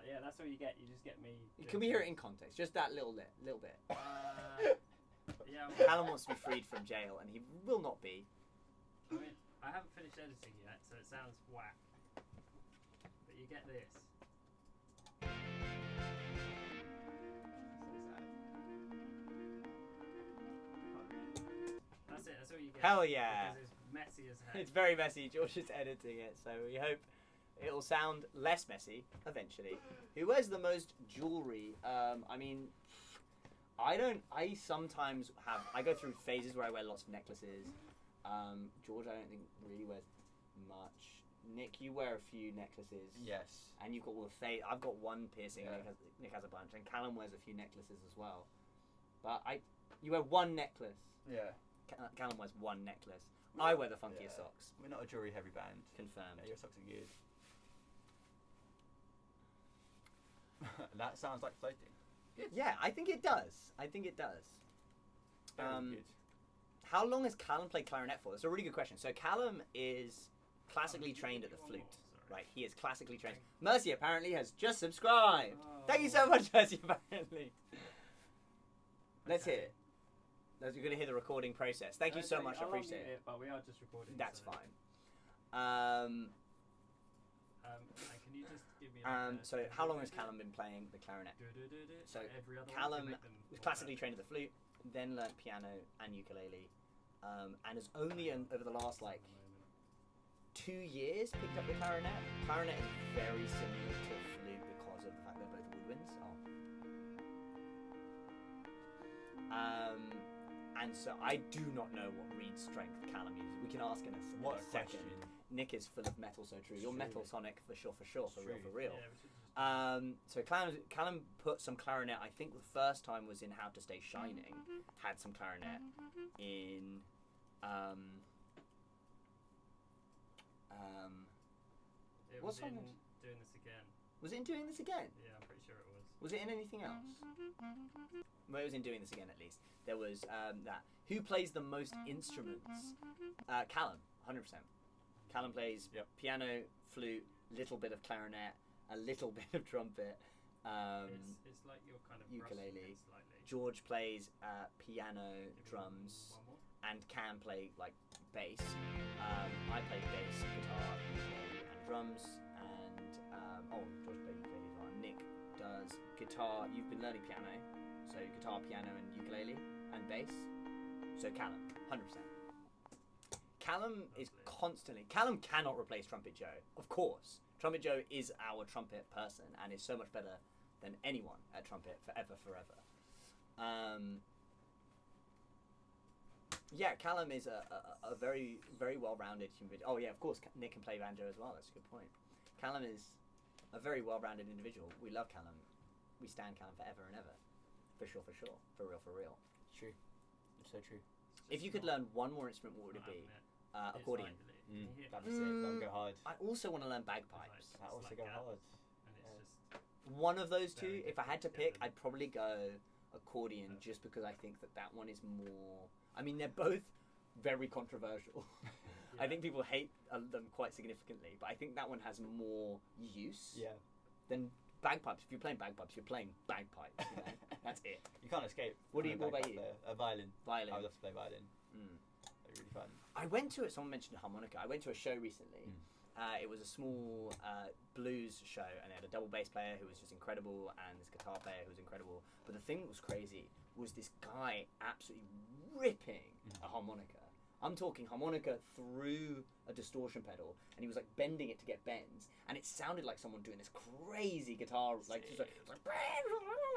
S2: Yeah, that's all you get. You just get me.
S1: Can we hear it in context? Just that little bit.
S2: Yeah.
S1: Callum wants to be freed from jail, and he will not be.
S2: I mean, I haven't finished editing yet, so it sounds whack. But you get this. That's it. That's all you get.
S1: Hell yeah!
S2: Because it's messy as heck.
S1: It's very messy. George is editing it, so we hope it'll sound less messy eventually. Who wears the most jewelry? I mean, I sometimes have. I go through phases where I wear lots of necklaces. George, I don't think really wears much. Nick, you wear a few necklaces.
S3: Yes.
S1: And you've got all the face. I've got one piercing.
S3: Yeah.
S1: Nick has a bunch, and Callum wears a few necklaces as well. But you wear one necklace.
S3: Yeah.
S1: Callum wears one necklace. I wear the funkiest socks.
S3: We're not a jewelry heavy band.
S1: Confirmed.
S3: Yeah, your socks are good. That sounds like floating.
S1: Yeah, I think it does.
S3: Very good.
S1: How long has Callum played clarinet for? That's a really good question. So Callum is classically trained at the flute. Right, he is classically trained. Mercy apparently has just subscribed. Thank you so much, Mercy, apparently. Let's hear it. You're going to hear the recording process. Thank you so much, I appreciate it.
S2: But we are just recording.
S1: That's
S2: so.
S1: fine.
S2: And can you just give me
S1: So how long has Callum been playing the clarinet? So Callum was classically trained at the flute, then learnt piano and ukulele, and has only over the last 2 years picked up the clarinet. Clarinet is very similar to flute because of the fact they're both woodwinds. And so I do not know what reed strength Callum uses. We can ask in a second. Nick is full of metal, so true. You're metal sonic for sure, for real.
S2: Yeah,
S1: So Callum put some clarinet. I think the first time was in How to Stay Shining. Had some clarinet in.
S2: It
S1: what
S2: was
S1: song
S2: in
S1: was-
S2: Doing This Again.
S1: Was it in Doing This Again?
S2: Yeah, I'm pretty sure it was.
S1: Was it in anything else? Well, it was in Doing This Again, at least. There was that. Who plays the most instruments? Callum, 100%. Callum plays piano, flute, little bit of clarinet, a little bit of trumpet.
S2: It's like you're kind of
S1: ukulele.
S2: brushing it slightly.
S1: George plays piano, drums,
S2: One more.
S1: and can play bass. I play bass, guitar, ukulele, and drums. And George plays ukulele as well. Nick does guitar. You've been learning piano, so guitar, piano, and ukulele, and bass. So Callum, 100%. Callum is constantly. Callum cannot replace Trumpet Joe, of course. Trumpet Joe is our trumpet person and is so much better than anyone at trumpet forever. Yeah, Callum is a very, very well-rounded human being. Oh yeah, of course, Nick can play banjo as well. That's a good point. Callum is a very well-rounded individual. We love Callum. We stand Callum forever and ever. For sure. For real.
S3: True. It's so true.
S1: If you could learn one more instrument, what would it be? Accordion.
S3: That'd be sick. That would go hard.
S1: I also want to learn bagpipes.
S3: That also go hard.
S1: One of those two, if I had to pick, I'd probably go accordion, just because I think that one is more... I mean, they're both very controversial. I think people hate them quite significantly, but I think that one has more use than bagpipes. If you're playing bagpipes, you're playing bagpipes. You know? That's it.
S3: You can't escape.
S1: What about you?
S3: A violin.
S1: Violin.
S3: I would love to play violin. That'd be really fun.
S1: I went to it. Someone mentioned a harmonica. I went to a show recently. It was a small blues show, and they had a double bass player who was just incredible, and this guitar player who was incredible. But the thing that was crazy was this guy absolutely ripping a harmonica. I'm talking harmonica through a distortion pedal, and he was like bending it to get bends, and it sounded like someone doing this crazy guitar, like just like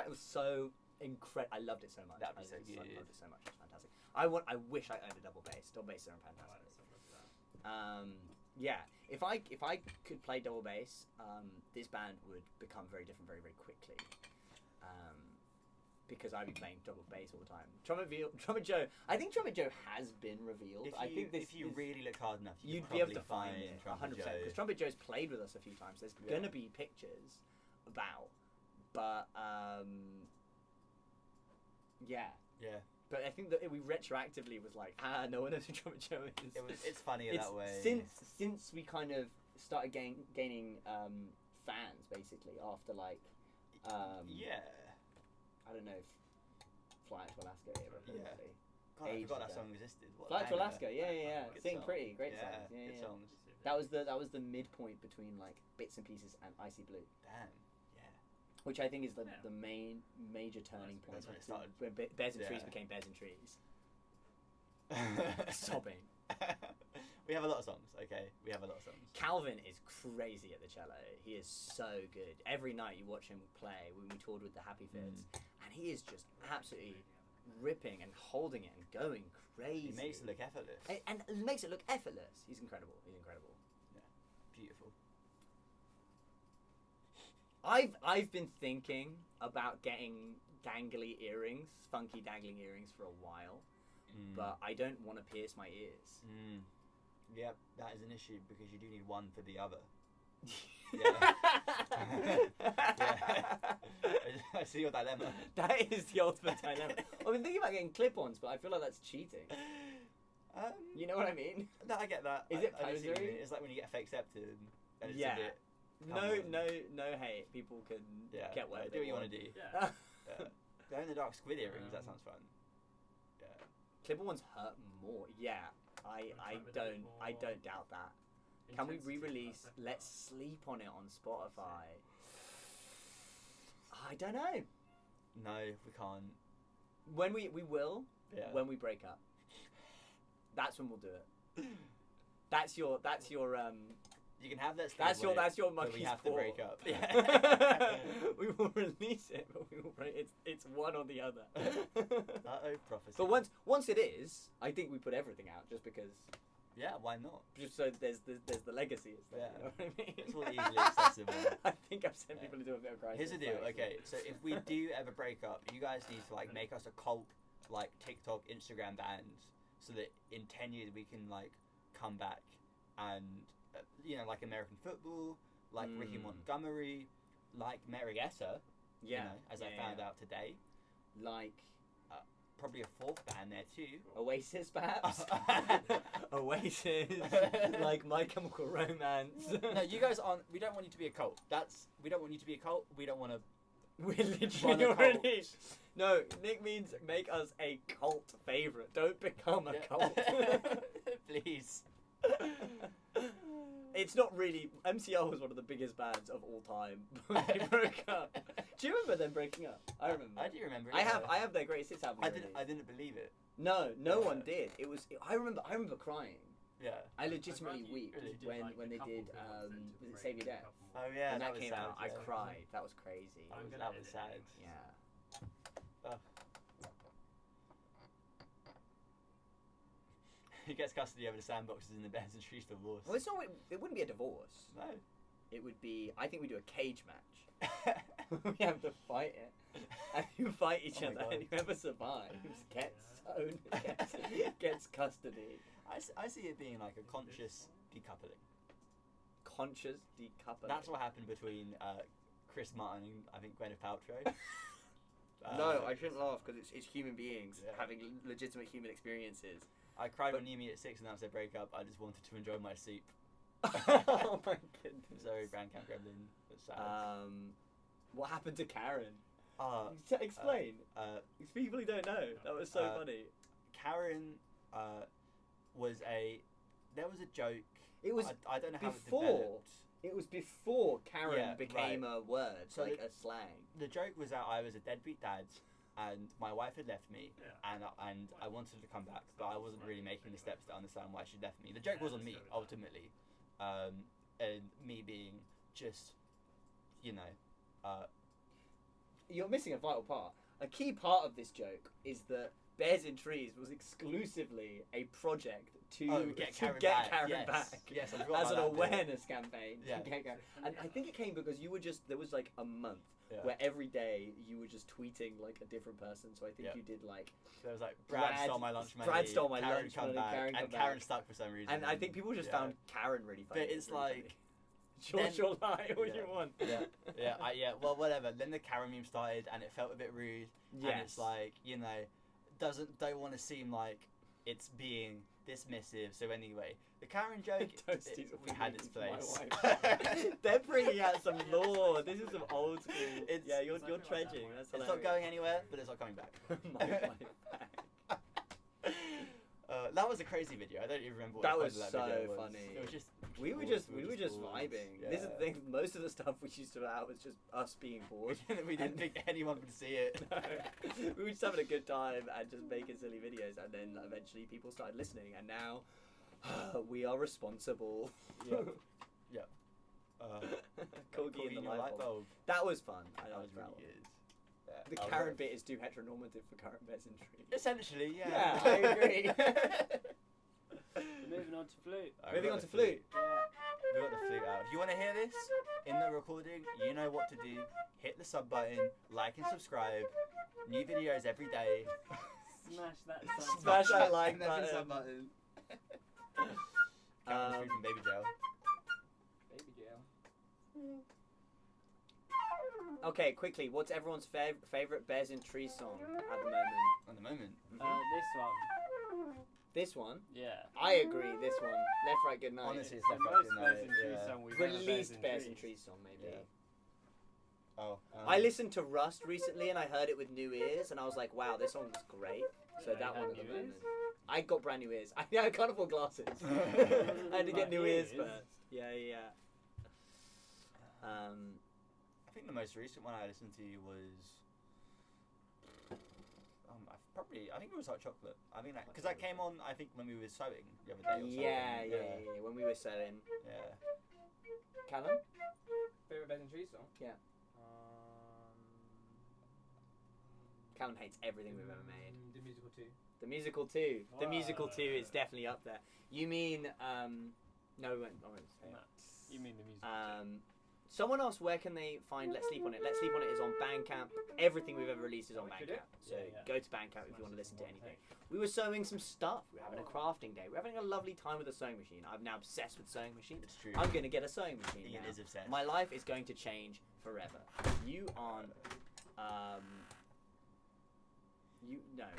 S1: it was so incredible. I loved it so much.
S3: That'd be so good.
S1: I loved it so much. It's fantastic. I wish I owned a double bass. Double basses are fantastic. Yeah, if I could play double bass, this band would become very different very, very quickly. Because I'd be playing double bass all the time. Trumpet Joe. I think Trumpet Joe has been revealed.
S3: If you really look hard enough,
S1: you'd be able to find it 100%. Because Trumpet Joe's played with us a few times. There's gonna be pictures about, but yeah. But I think that we retroactively was like, no one knows who Trumpet Joe is.
S3: It's funny that way.
S1: Since we kind of started gaining fans basically after like I don't know, Fly Out to Alaska era, probably.
S3: God, I forgot that song existed.
S1: Fly Out to Alaska, yeah. Sing
S3: song.
S1: Pretty, great song.
S3: Good songs.
S1: That was the midpoint between like Bits and Pieces and Icy Blue.
S3: Damn. Yeah.
S1: Which I think is the major turning point.
S3: That's when it started.
S1: When Bears and Trees became Bears and Trees. Sobbing.
S3: We have a lot of songs, okay? We have a lot of songs.
S1: Calvin is crazy at the cello. He is so good. Every night you watch him play, when we toured with the Happy Fits, and he is just absolutely ripping and holding it and going crazy.
S3: He makes it look effortless.
S1: And makes it look effortless. He's incredible.
S3: Yeah, beautiful.
S1: I've been thinking about getting dangly earrings, funky dangling earrings for a while, but I don't want to pierce my ears.
S3: Yep, that is an issue because you do need one for the other. I see your dilemma.
S1: That is the ultimate dilemma. I've been thinking about getting clip-ons, but I feel like that's cheating. You know what I mean?
S3: No, I get that.
S1: Is it posery?
S3: It's like when you get fake septed. And
S1: Yeah.
S3: It's a bit
S1: No hate. People can get whatever
S3: do what you want to do.
S2: Yeah.
S3: Glow in the dark squid earrings. That sounds fun. Yeah.
S1: Clip-ons hurt more. Yeah. I don't doubt that. Can we re-release Let's Sleep on it on Spotify? I don't know.
S3: No, we can't.
S1: When we will.
S3: Yeah.
S1: When we break up. That's when we'll do it. That's your
S3: You can have that.
S1: That's your
S3: but
S1: monkey's
S3: we have
S1: paw.
S3: to break up.
S1: Yeah. We will release it, but we will break. It's one or the other.
S3: Prophecy.
S1: But once it is, I think we put everything out just because.
S3: Yeah, why not?
S1: Just so there's the legacy. Is there,
S3: Yeah.
S1: You know what I mean?
S3: It's all easily accessible.
S1: I think I've sent people into a bit of crisis.
S3: Here's the deal. Okay, so if we do ever break up, you guys need to like make us a cult, like TikTok, Instagram band, so that in 10 years we can like come back and like American football, like Ricky Montgomery, like Marietta.
S1: Yeah.
S3: You know, as I found out today.
S1: Like.
S3: Probably a fourth band there too.
S1: Oasis, perhaps. Oasis, like My Chemical Romance.
S3: No, you guys aren't. We don't want you to be a cult. We don't want you to be a cult. We don't want to.
S1: We're literally already. No, Nick means make us a cult favorite. Don't become a cult.
S3: Please.
S1: It's not really. MCL was one of the biggest bands of all time when they broke up. Do you remember them breaking up? I remember.
S3: I do remember.
S1: I have their greatest hits album.
S3: I didn't believe it.
S1: No one did. It was. I remember crying.
S3: Yeah.
S1: I legitimately
S4: glad you
S1: wept
S3: really
S4: did,
S1: when
S4: like,
S1: when
S4: the
S1: they
S4: couple
S1: did
S4: films then to
S1: Save Your
S4: break
S1: Death.
S4: a couple more.
S3: Oh yeah,
S1: When
S3: that
S1: that
S3: was
S1: came
S3: sad.
S1: out, I
S3: yeah.
S1: cried. That was crazy.
S3: That
S4: I'm
S3: was,
S4: gonna
S3: that
S4: edit
S3: was
S4: it
S3: sad.
S4: anyway.
S1: Yeah.
S3: Oh. He gets custody over the sandboxes in the Bears and Trees divorce.
S1: Well, it's not. It wouldn't be a divorce.
S3: No.
S1: It would be. I think we do a cage match. We have to fight it, and you fight each
S3: Oh my
S1: other,
S3: God.
S1: and whoever survives gets custody.
S3: I see it being like a conscious decoupling.
S1: Conscious decoupling.
S3: That's what happened between Chris Martin and I think Gwyneth Paltrow.
S1: No, I shouldn't laugh because it's human beings
S3: Yeah.
S1: having legitimate human experiences.
S3: I cried
S1: but-
S3: when Yumi at 6 announced their breakup. I just wanted to enjoy my sleep.
S1: Oh my goodness.
S3: Sorry, Bandcamp Gremlin. That's sad.
S1: What happened to Karen?
S3: Uh,
S1: Explain. Because people who don't know. That was so funny.
S3: Karen was there was a joke.
S1: It was
S3: I don't know how it
S1: before.
S3: developed.
S1: It was before Karen
S3: Yeah,
S1: became a word,
S3: So
S1: like
S3: the-
S1: a slang.
S3: The joke was that I was a deadbeat dad, and my wife had left me,
S2: Yeah.
S3: and I wanted to come back, but I wasn't really making the steps to understand why she left me. The joke was on me ultimately, and me being just, you know,
S1: You're missing a vital part. A key part of this joke is that Bears in Trees was exclusively a project to
S3: get
S1: to
S3: Karen
S1: get
S3: back.
S1: Karen
S3: Yes.
S1: back.
S3: Yes, I forgot
S1: As an
S3: about that bit.
S1: awareness campaign. to
S3: Yeah.
S1: get Karen- And I think it came because you were just, there was like a month
S3: Yeah.
S1: where every day you were just tweeting like a different person. So I think
S3: Yeah.
S1: you did like,
S3: There was like Brad stole my lunch money.
S1: Brad stole my
S3: Karen
S1: lunch
S3: come
S1: money,
S3: back,
S1: Karen
S3: and
S1: come
S3: Karen
S1: back.
S3: stuck for some reason.
S1: and I think people just
S3: Yeah.
S1: found Karen really funny.
S3: But
S1: It
S3: it's
S1: was really
S3: like,
S1: funny.
S3: then-
S1: Sure, lie all
S3: Yeah.
S1: you want.
S3: yeah. Well, whatever. Then the Karen meme started, and it felt a bit rude. And
S1: Yes.
S3: it's like, you know, don't want to seem like it's being dismissive. So anyway, the Karen joke,
S1: Toasties
S3: we had its
S1: my
S3: place.
S1: wife. They're bringing out some lore. This is some old school.
S3: It's-
S1: Yeah, you're
S4: it's like
S1: trudging.
S4: that
S1: That's
S3: It's not
S1: hilarious.
S3: going anywhere, but it's not coming back.
S1: My wife back.
S3: That was a crazy video. I don't even remember what
S1: That
S3: the
S1: was
S3: point of
S1: so
S3: that video was.
S1: funny.
S3: It was just
S1: We were
S3: bored.
S1: just
S3: bored.
S1: vibing.
S3: Yeah.
S1: This is the thing. Most of the stuff we used to put out was just us being bored.
S3: we didn't think anyone would see it.
S1: No. We were just having a good time and just making silly videos, and then eventually people started listening, and now we are responsible.
S3: Yeah.
S1: Corgi in the light bulb.
S3: bulb.
S1: That was fun. I
S3: That was
S1: liked that
S3: really
S1: one.
S3: good. Yeah.
S1: The
S3: I was
S1: Karen
S3: very-
S1: bit is too heteronormative for current Bears in Trees.
S3: Essentially, yeah.
S1: Yeah, I agree.
S2: Moving on to flute.
S3: Alright,
S1: Moving
S3: we
S1: on
S3: got
S1: to
S3: the
S1: flute.
S2: Yeah.
S3: We got the flute out. If you want to hear this in the recording, you know what to do. Hit the sub button, like and subscribe. New videos every day.
S2: Smash that
S1: Smash
S2: sub.
S1: that like
S3: Smash the
S1: button.
S3: sub button.
S1: Um,
S3: Free from Baby Jail.
S4: Baby jail.
S1: Okay, quickly, what's everyone's favorite Bears in Trees song at the moment?
S3: At the moment.
S2: This one.
S1: This one.
S2: Yeah.
S1: I agree. This one. Left, right, good night.
S3: Honestly, it's
S2: the
S3: Left, Right,
S2: most
S3: Good
S2: Bears
S3: Night,
S2: in Trees
S3: yeah.
S2: song we've ever
S1: Released Bears in Trees song, maybe.
S3: Yeah. Oh.
S1: I listened to Rust recently, and I heard it with new ears, and I was like, "Wow, this song's great." So
S2: Yeah,
S1: that
S2: you
S1: one
S2: had
S1: at the
S2: new
S1: moment.
S2: ears?
S1: I got brand new ears. I can't afford glasses. I had to get
S2: Like
S1: new ears
S2: ears?
S1: first. Yeah.
S3: I think the most recent one I listened to was. I think it was Hot Chocolate. I think because that came on. I think when we were sewing the other day. Or something.
S1: Yeah. When we were sewing,
S3: Yeah.
S1: Callum.
S4: Favorite Bears in Trees song?
S1: Yeah. Callum hates everything we've ever made.
S4: The musical too.
S1: The musical too. The musical too is
S2: Wow.
S1: definitely up there. You mean no, we won't say it.
S2: No, you mean the music?
S1: Someone asked where can they find Let's Sleep On It. Let's Sleep On It is on Bandcamp. Everything we've ever released is on
S4: Oh, we should
S1: Bandcamp. So
S2: Yeah.
S1: go to Bandcamp if you want to listen to anything. We were sewing some stuff. We were having a crafting day. We were having a lovely time with a sewing machine. I'm now obsessed with sewing machines.
S3: It's true.
S1: I'm going to get a sewing machine
S3: Ian
S1: now.
S3: is obsessed.
S1: My life is going to change forever. You aren't.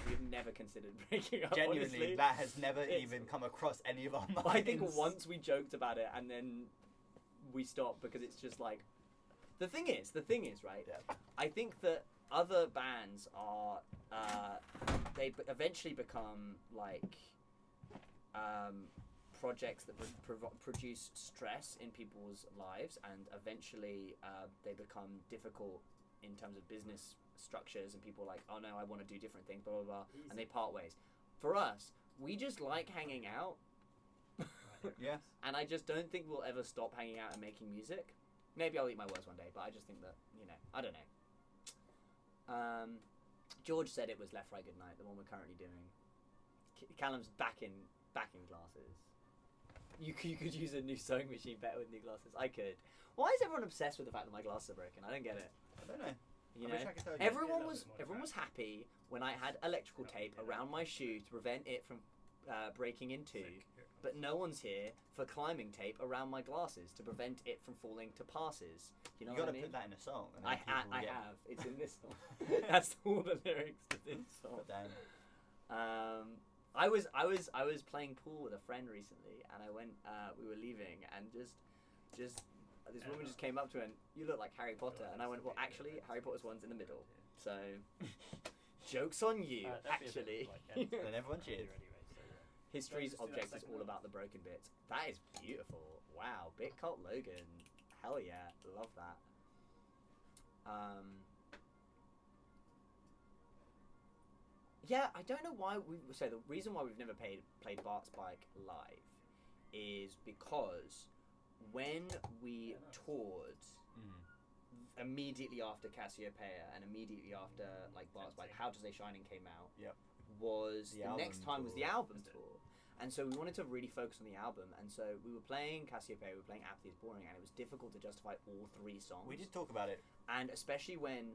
S1: We've never considered breaking up.
S3: Genuinely,
S1: honestly.
S3: that has never
S1: It's-
S3: even come across any of our minds.
S1: I think once we joked about it and then we stopped because it's just like the thing is right.
S3: Yeah.
S1: I think that other bands are eventually become like projects that produce stress in people's lives, and eventually they become difficult in terms of business structures, and people are like, oh no, I want to do different things, blah blah blah, and they part ways. For us, we just like hanging out.
S3: Yeah.
S1: And I just don't think we'll ever stop hanging out and making music. Maybe I'll eat my words one day, but I just think that, I don't know. George said it was Left Right Good Night, the one we're currently doing. Callum's back in glasses. You could use a new sewing machine better with new glasses. I could. Why is everyone obsessed with the fact that my glasses are broken? I don't get it.
S3: I don't know.
S1: You
S3: I
S1: know,
S3: wish I could tell you.
S1: everyone was happy when I had electrical tape around my shoe to prevent it from breaking in two, but no one's here for climbing tape around my glasses to prevent it from falling to passes. You know
S3: You
S1: what I
S3: gotta
S1: mean?
S3: put that in a song. And
S1: I
S3: then people get-
S1: have. It's in this song. That's all the lyrics to this song.
S3: But then,
S1: I was playing pool with a friend recently, and I went. We were leaving, and just this woman just came up to her and, you look like Harry Potter, and I went, well, actually, Harry Potter's one's in the middle, so jokes on you. Actually,
S3: then everyone cheers.
S1: History's object is all about the broken bits. That is beautiful. Wow, Bit Cult Logan. Hell yeah, love that. Yeah, I don't know why so the reason why we've never played Bart Spike live is because when we toured immediately after Cassiopeia and immediately after like Bart Spike, How Does They Shining came out, was the next time was the album tour. And so we wanted to really focus on the album, and so we were playing Cassiopeia, we were playing Apathy is Boring, and it was difficult to justify all three songs.
S3: We did talk about it.
S1: And especially when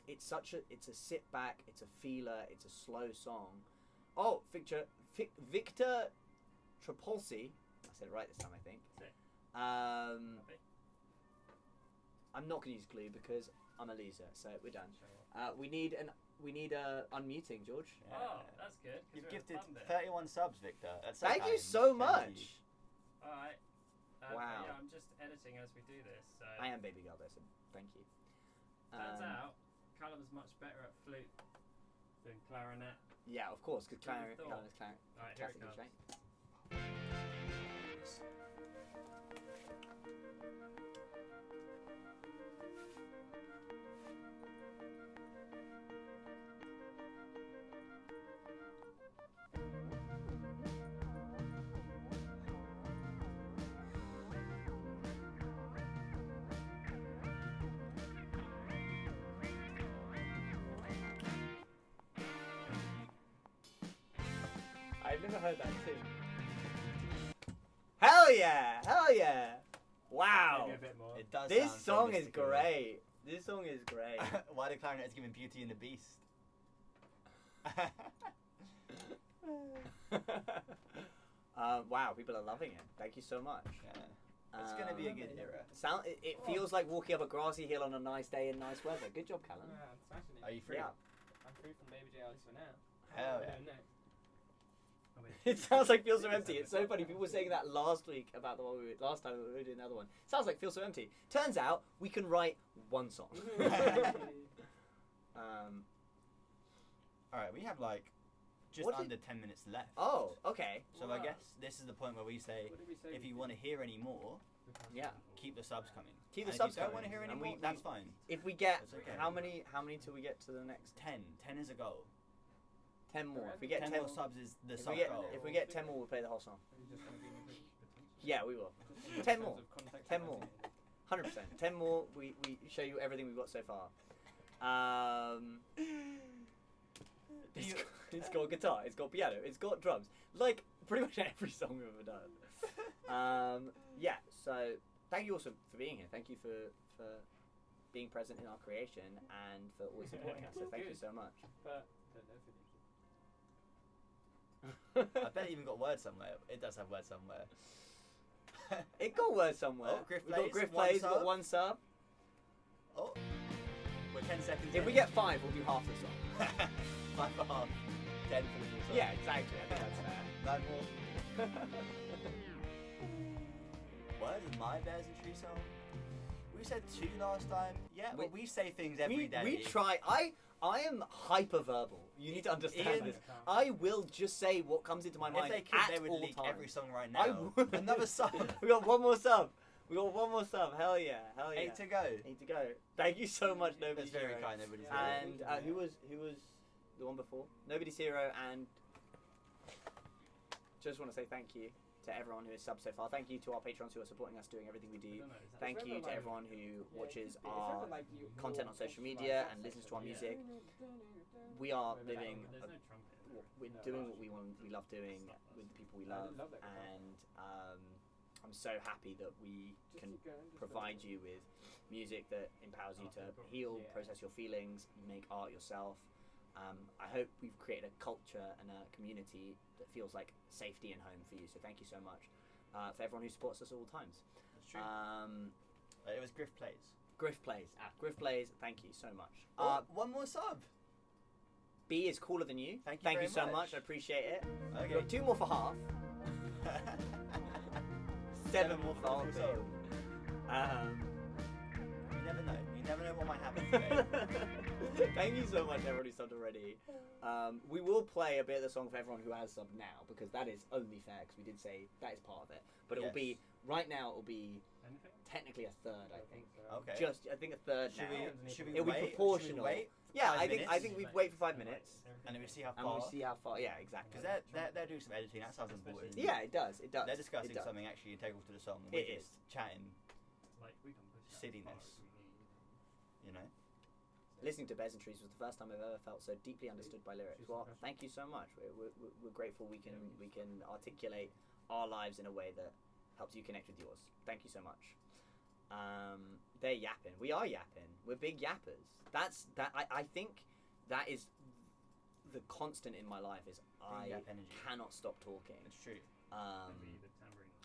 S1: it's a sit back, it's a feeler, it's a slow song. Oh, Victor Trapolsi, I said it right this time, I think. I'm not going to use Glue because I'm a loser, so we're done. We need unmuting, George.
S3: Yeah.
S2: Oh, that's good. 'cause
S3: You've
S2: we're
S3: gifted
S2: at fun bit.
S3: 31 subs, Victor. That's so
S1: Thank you
S3: kind.
S1: so
S3: Thank
S1: much.
S3: you.
S2: Alright.
S1: Wow.
S2: Yeah, I'm just editing as we do this. So
S1: I am Baby Girl, though, so thank you.
S2: turns out Callum's much better at flute than clarinet.
S1: Yeah, of course, because
S2: Who'd have
S1: clarinet is
S2: Alright, here it
S1: classical,
S2: comes.
S1: right? I've never heard that too. Hell yeah! Hell yeah! Wow!
S2: Maybe a bit more.
S3: It does.
S1: This
S3: sound
S1: song is
S3: sophisticated.
S1: great. This song is great.
S3: Why the clarinet is giving Beauty and the Beast?
S1: Wow, people are loving it. Thank you so much.
S3: Yeah. It's gonna be a good era.
S1: It feels like walking up a grassy hill on a nice day in nice weather. Good job, Callum.
S4: Yeah, I'm smashing it.
S3: Are you free?
S1: Yeah.
S4: I'm free from Baby J Alice for now.
S3: Hell
S4: What
S3: yeah.
S4: am I doing next?
S1: It sounds like Feel So Empty. It's so funny. People were saying that last week about the one last time we were doing another one. Sounds like Feel So Empty. Turns out we can write one song.
S3: Alright, we have like just
S1: What
S3: under 10 minutes left.
S1: Oh, okay.
S3: So I guess this is the point where we say,
S2: What did we say?
S3: if you want to hear any more,
S1: Yeah.
S3: keep the subs coming.
S1: Keep the
S3: And
S1: subs
S3: if you don't
S1: coming.
S3: want to hear any
S1: And
S3: more, that's fine.
S1: If we get
S3: That's okay.
S1: how many till we get to the next
S3: 10. 10 is a goal.
S1: 10 more? If we get
S3: 10
S1: 10
S3: more subs is the
S1: if
S3: sub
S1: we get
S3: goal.
S1: if we get 10 more, we'll play the whole song.
S4: Are you just gonna be in the
S1: Yeah, we will.
S4: in
S1: 10
S4: terms
S1: more.
S4: of context
S1: 10
S4: and
S1: more.
S4: everything?
S1: 100%. 10 more. We show you everything we've got so far. It's got guitar. It's got piano. It's got drums. Like pretty much every song we've ever done. Yeah. So thank you also for being here. Thank you for being present in our creation and for always supporting us. So thank you so much.
S4: But don't know if it is.
S3: I bet it even got word somewhere. It does have word somewhere.
S1: It got word somewhere.
S3: Oh, Griff
S1: We've got
S3: Plays,
S1: Griff
S3: one
S1: Plays. We've got
S3: sub.
S1: 1 sub.
S3: Oh, we're 10 seconds
S1: If
S3: in.
S1: we get 5, we'll do half the song.
S3: 5 for half. 10 for the full song.
S1: Yeah, exactly. I think that's fair.
S3: 9 more. What is My Bears and Tree song? We said 2 last time. Yeah, but we say things every day.
S1: We try. I am hyper-verbal. You need to understand
S3: Ian-
S1: this. I will just say what comes into my
S3: If
S1: mind
S3: they could,
S1: at
S3: they would
S1: all
S3: leak
S1: times.
S3: every song right
S1: I
S3: now.
S1: would.
S3: Another song.
S1: We got one more sub. Hell yeah. Hell yeah.
S3: 8 to go.
S1: 8 to go. Thank you so much,
S3: That's
S1: Nobody's
S3: very
S1: Hero.
S3: kind. Nobody's
S1: And who was the one before? Nobody's Hero, and just want to say thank you. to everyone who has subbed so far. Thank you to our patrons who are supporting us doing everything we do. Thank you to everyone who watches our content on social media and listens to our music. We are living, we're doing what we want, we love doing with the people we love, and I'm so happy that we can provide you with music that empowers you to heal, process your feelings, make art yourself. I hope we've created a culture and a community that feels like safety and home for you. So thank you so much for everyone who supports us at all times.
S3: That's true. It was Griff Plays.
S1: Griff Plays. Griff Plays, thank you so much.
S3: One more sub.
S1: B is cooler than you.
S3: Thank you
S1: Thank
S3: very
S1: you so
S3: much.
S1: much. I appreciate it.
S3: Okay.
S1: We've got 2 more for half. 7 more for half.
S3: You never know. You never know what might happen today.
S1: Thank you so much, everyone who subbed already. We will play a bit of the song for everyone who has subbed now, because that is only fair, because we did say that is part of it. But it will be, right now, it will be technically a third, I think.
S3: Okay.
S1: I think a third
S3: Should
S1: now.
S3: we
S1: It'll be
S3: wait?
S1: proportional.
S3: Should we wait?
S1: Yeah,
S3: 5
S1: I think
S3: minutes?
S1: we wait for 5 minutes.
S3: And then we see how
S1: And
S3: far.
S1: we'll see how far. Yeah, exactly.
S3: Because they're doing some editing. That sounds important.
S1: Yeah, it does. It does.
S3: They're discussing
S1: it does.
S3: something actually integral to the song.
S1: It
S3: We're
S1: is.
S3: just chatting. Silliness. You know.
S1: Listening to Bears and Trees was the first time I've ever felt so deeply understood by lyrics. Well, thank you so much. We're grateful we can articulate our lives in a way that helps you connect with yours. Thank you so much. They're yapping. We are yapping. We're big yappers. I think that is the constant in my life is I
S3: Yap energy.
S1: cannot stop talking.
S3: It's true.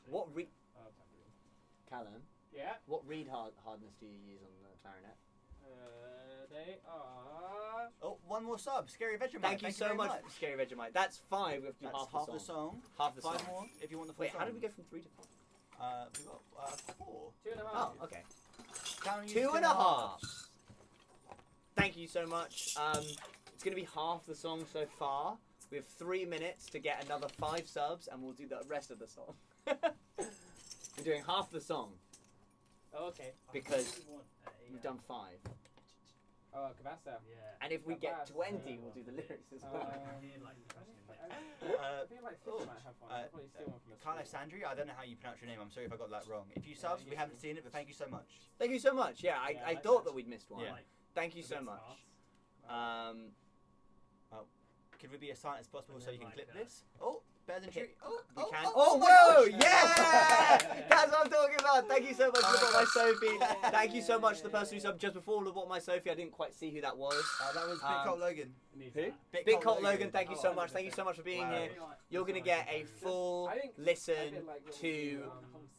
S1: What Callum?
S2: Yeah.
S1: What reed hardness do you use on the clarinet?
S2: They are.
S3: Oh, one more sub. Scary Vegemite.
S1: Thank you so
S3: very
S1: much, Scary Vegemite. That's 5. We have to do
S3: That's
S1: half the song. Half the
S3: 5
S1: song.
S3: more if you want the full
S1: Wait,
S3: song.
S1: how did we go from 3 to 5?
S3: We got 4.
S2: 2.5.
S1: Oh, okay.
S3: Count
S1: 2.5. Thank you so much. It's going to be half the song so far. We have 3 minutes to get another 5 subs, and we'll do the rest of the song. We're doing half the song
S2: Oh, okay.
S1: because we've done 5.
S2: Oh, Kabasa.
S1: And if we get
S2: Kabas.
S1: 20, we'll do the lyrics as well.
S2: I feel like Fish might have one. I'll probably steal one from the
S3: Carlos Sandri, I don't know how you pronounce your name. I'm sorry if I got that wrong. If you subs, we haven't seen it, but thank you so much.
S1: Thank you so much. Yeah, I
S2: like
S1: thought
S2: that.
S1: that we'd missed one.
S3: Yeah.
S1: Thank you so much.
S3: Could we be as silent as possible so you can clip this? Oh, Bears and Trees.
S1: We can.
S3: Oh,
S1: whoa!
S3: my gosh.
S1: Yeah! That's what I'm talking about. Thank you so much for my Sophie. Thank you so much to the person who subbed just before the What My Sophie. I didn't quite see who that was.
S3: That was Big Colt Logan.
S1: Who? Big Colt Logan. Thank you so much. Thank you so much for being here. You're gonna get a full listen to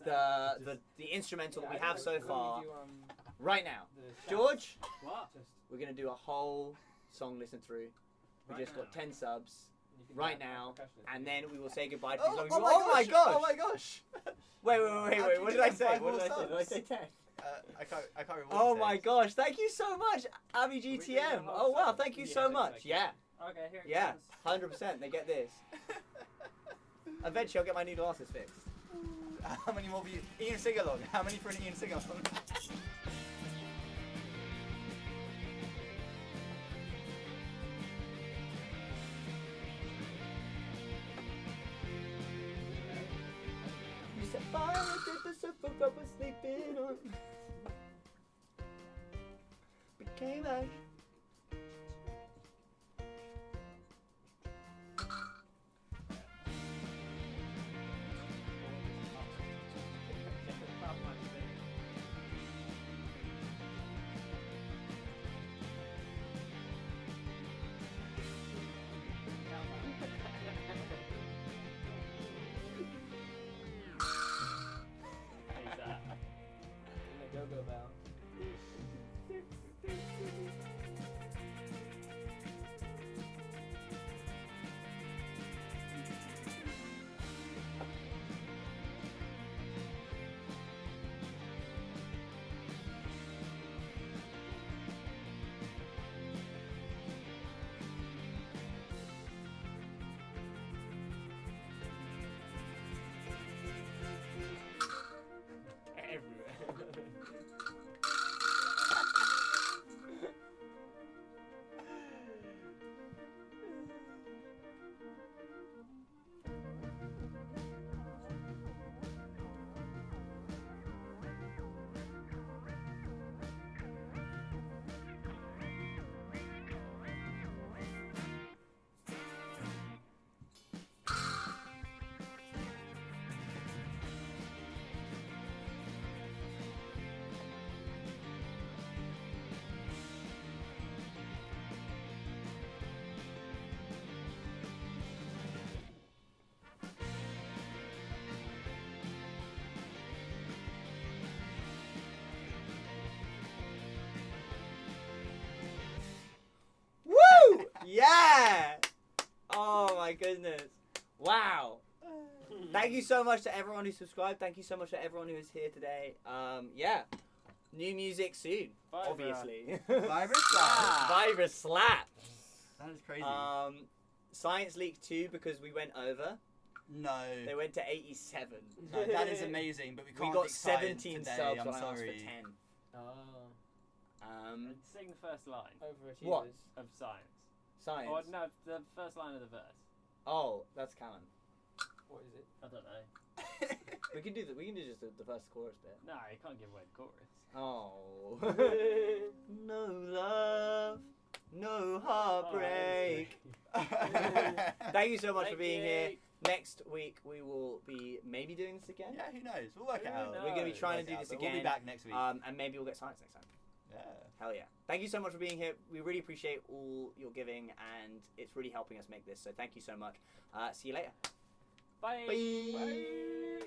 S1: the instrumental that we have so far right now. George,
S2: What?
S1: we're gonna do a whole song listen through. We just got 10 subs right now, and then we will say goodbye to these.
S3: Oh my gosh! Oh my gosh!
S1: Wait! What did I say? What did I say? Did I say 10?
S3: I can't remember.
S1: Oh my gosh! Thank you so much, Abby GTM. Oh wow! Thank you so much. Yeah.
S2: Okay, here it
S1: Yeah.
S2: comes.
S1: 100%. They get this. Eventually, I'll get my new glasses fixed.
S3: How many more for you? Ian sing along. How many for an Ian sing along?
S1: You set fire to the sofa I was sleeping on. Became ash.
S2: Go-go bell.
S1: Yeah! Oh my goodness. Wow. Thank you so much to everyone who subscribed. Thank you so much to everyone who is here today. Yeah. New music soon,
S2: Vibra.
S1: obviously.
S3: Virus slap.
S1: Virus slap.
S3: That is crazy.
S1: Science Leak 2 because we went over.
S3: No.
S1: They went to 87.
S3: No, that is amazing, but we can't
S1: We got
S3: beat science
S1: 17
S3: today,
S1: subs
S3: I'm
S1: when I asked for
S3: sorry.
S1: 10.
S4: Oh.
S2: Sing the first line
S4: Overachievers.
S1: What?
S2: of Science.
S1: Science.
S2: Or no, the first line of the verse.
S1: Oh, that's Callum.
S4: What is it?
S2: I don't know.
S1: We can do just the first chorus bit.
S2: No, you can't give away the chorus.
S1: Oh. No love, no heartbreak. Thank you so much for being here. Next week we will be maybe doing this again.
S3: Yeah, who knows? We'll work it
S2: Who
S3: out.
S2: knows?
S1: We're gonna be trying
S3: Work
S1: to
S3: it
S1: do
S3: out,
S1: this
S3: but
S1: again.
S3: We'll be back next week.
S1: And maybe we'll get science next time.
S3: Yeah.
S1: Hell yeah. Thank you so much for being here. We really appreciate all your giving and it's really helping us make this. So thank you so much. See you later.
S2: Bye.
S1: Bye.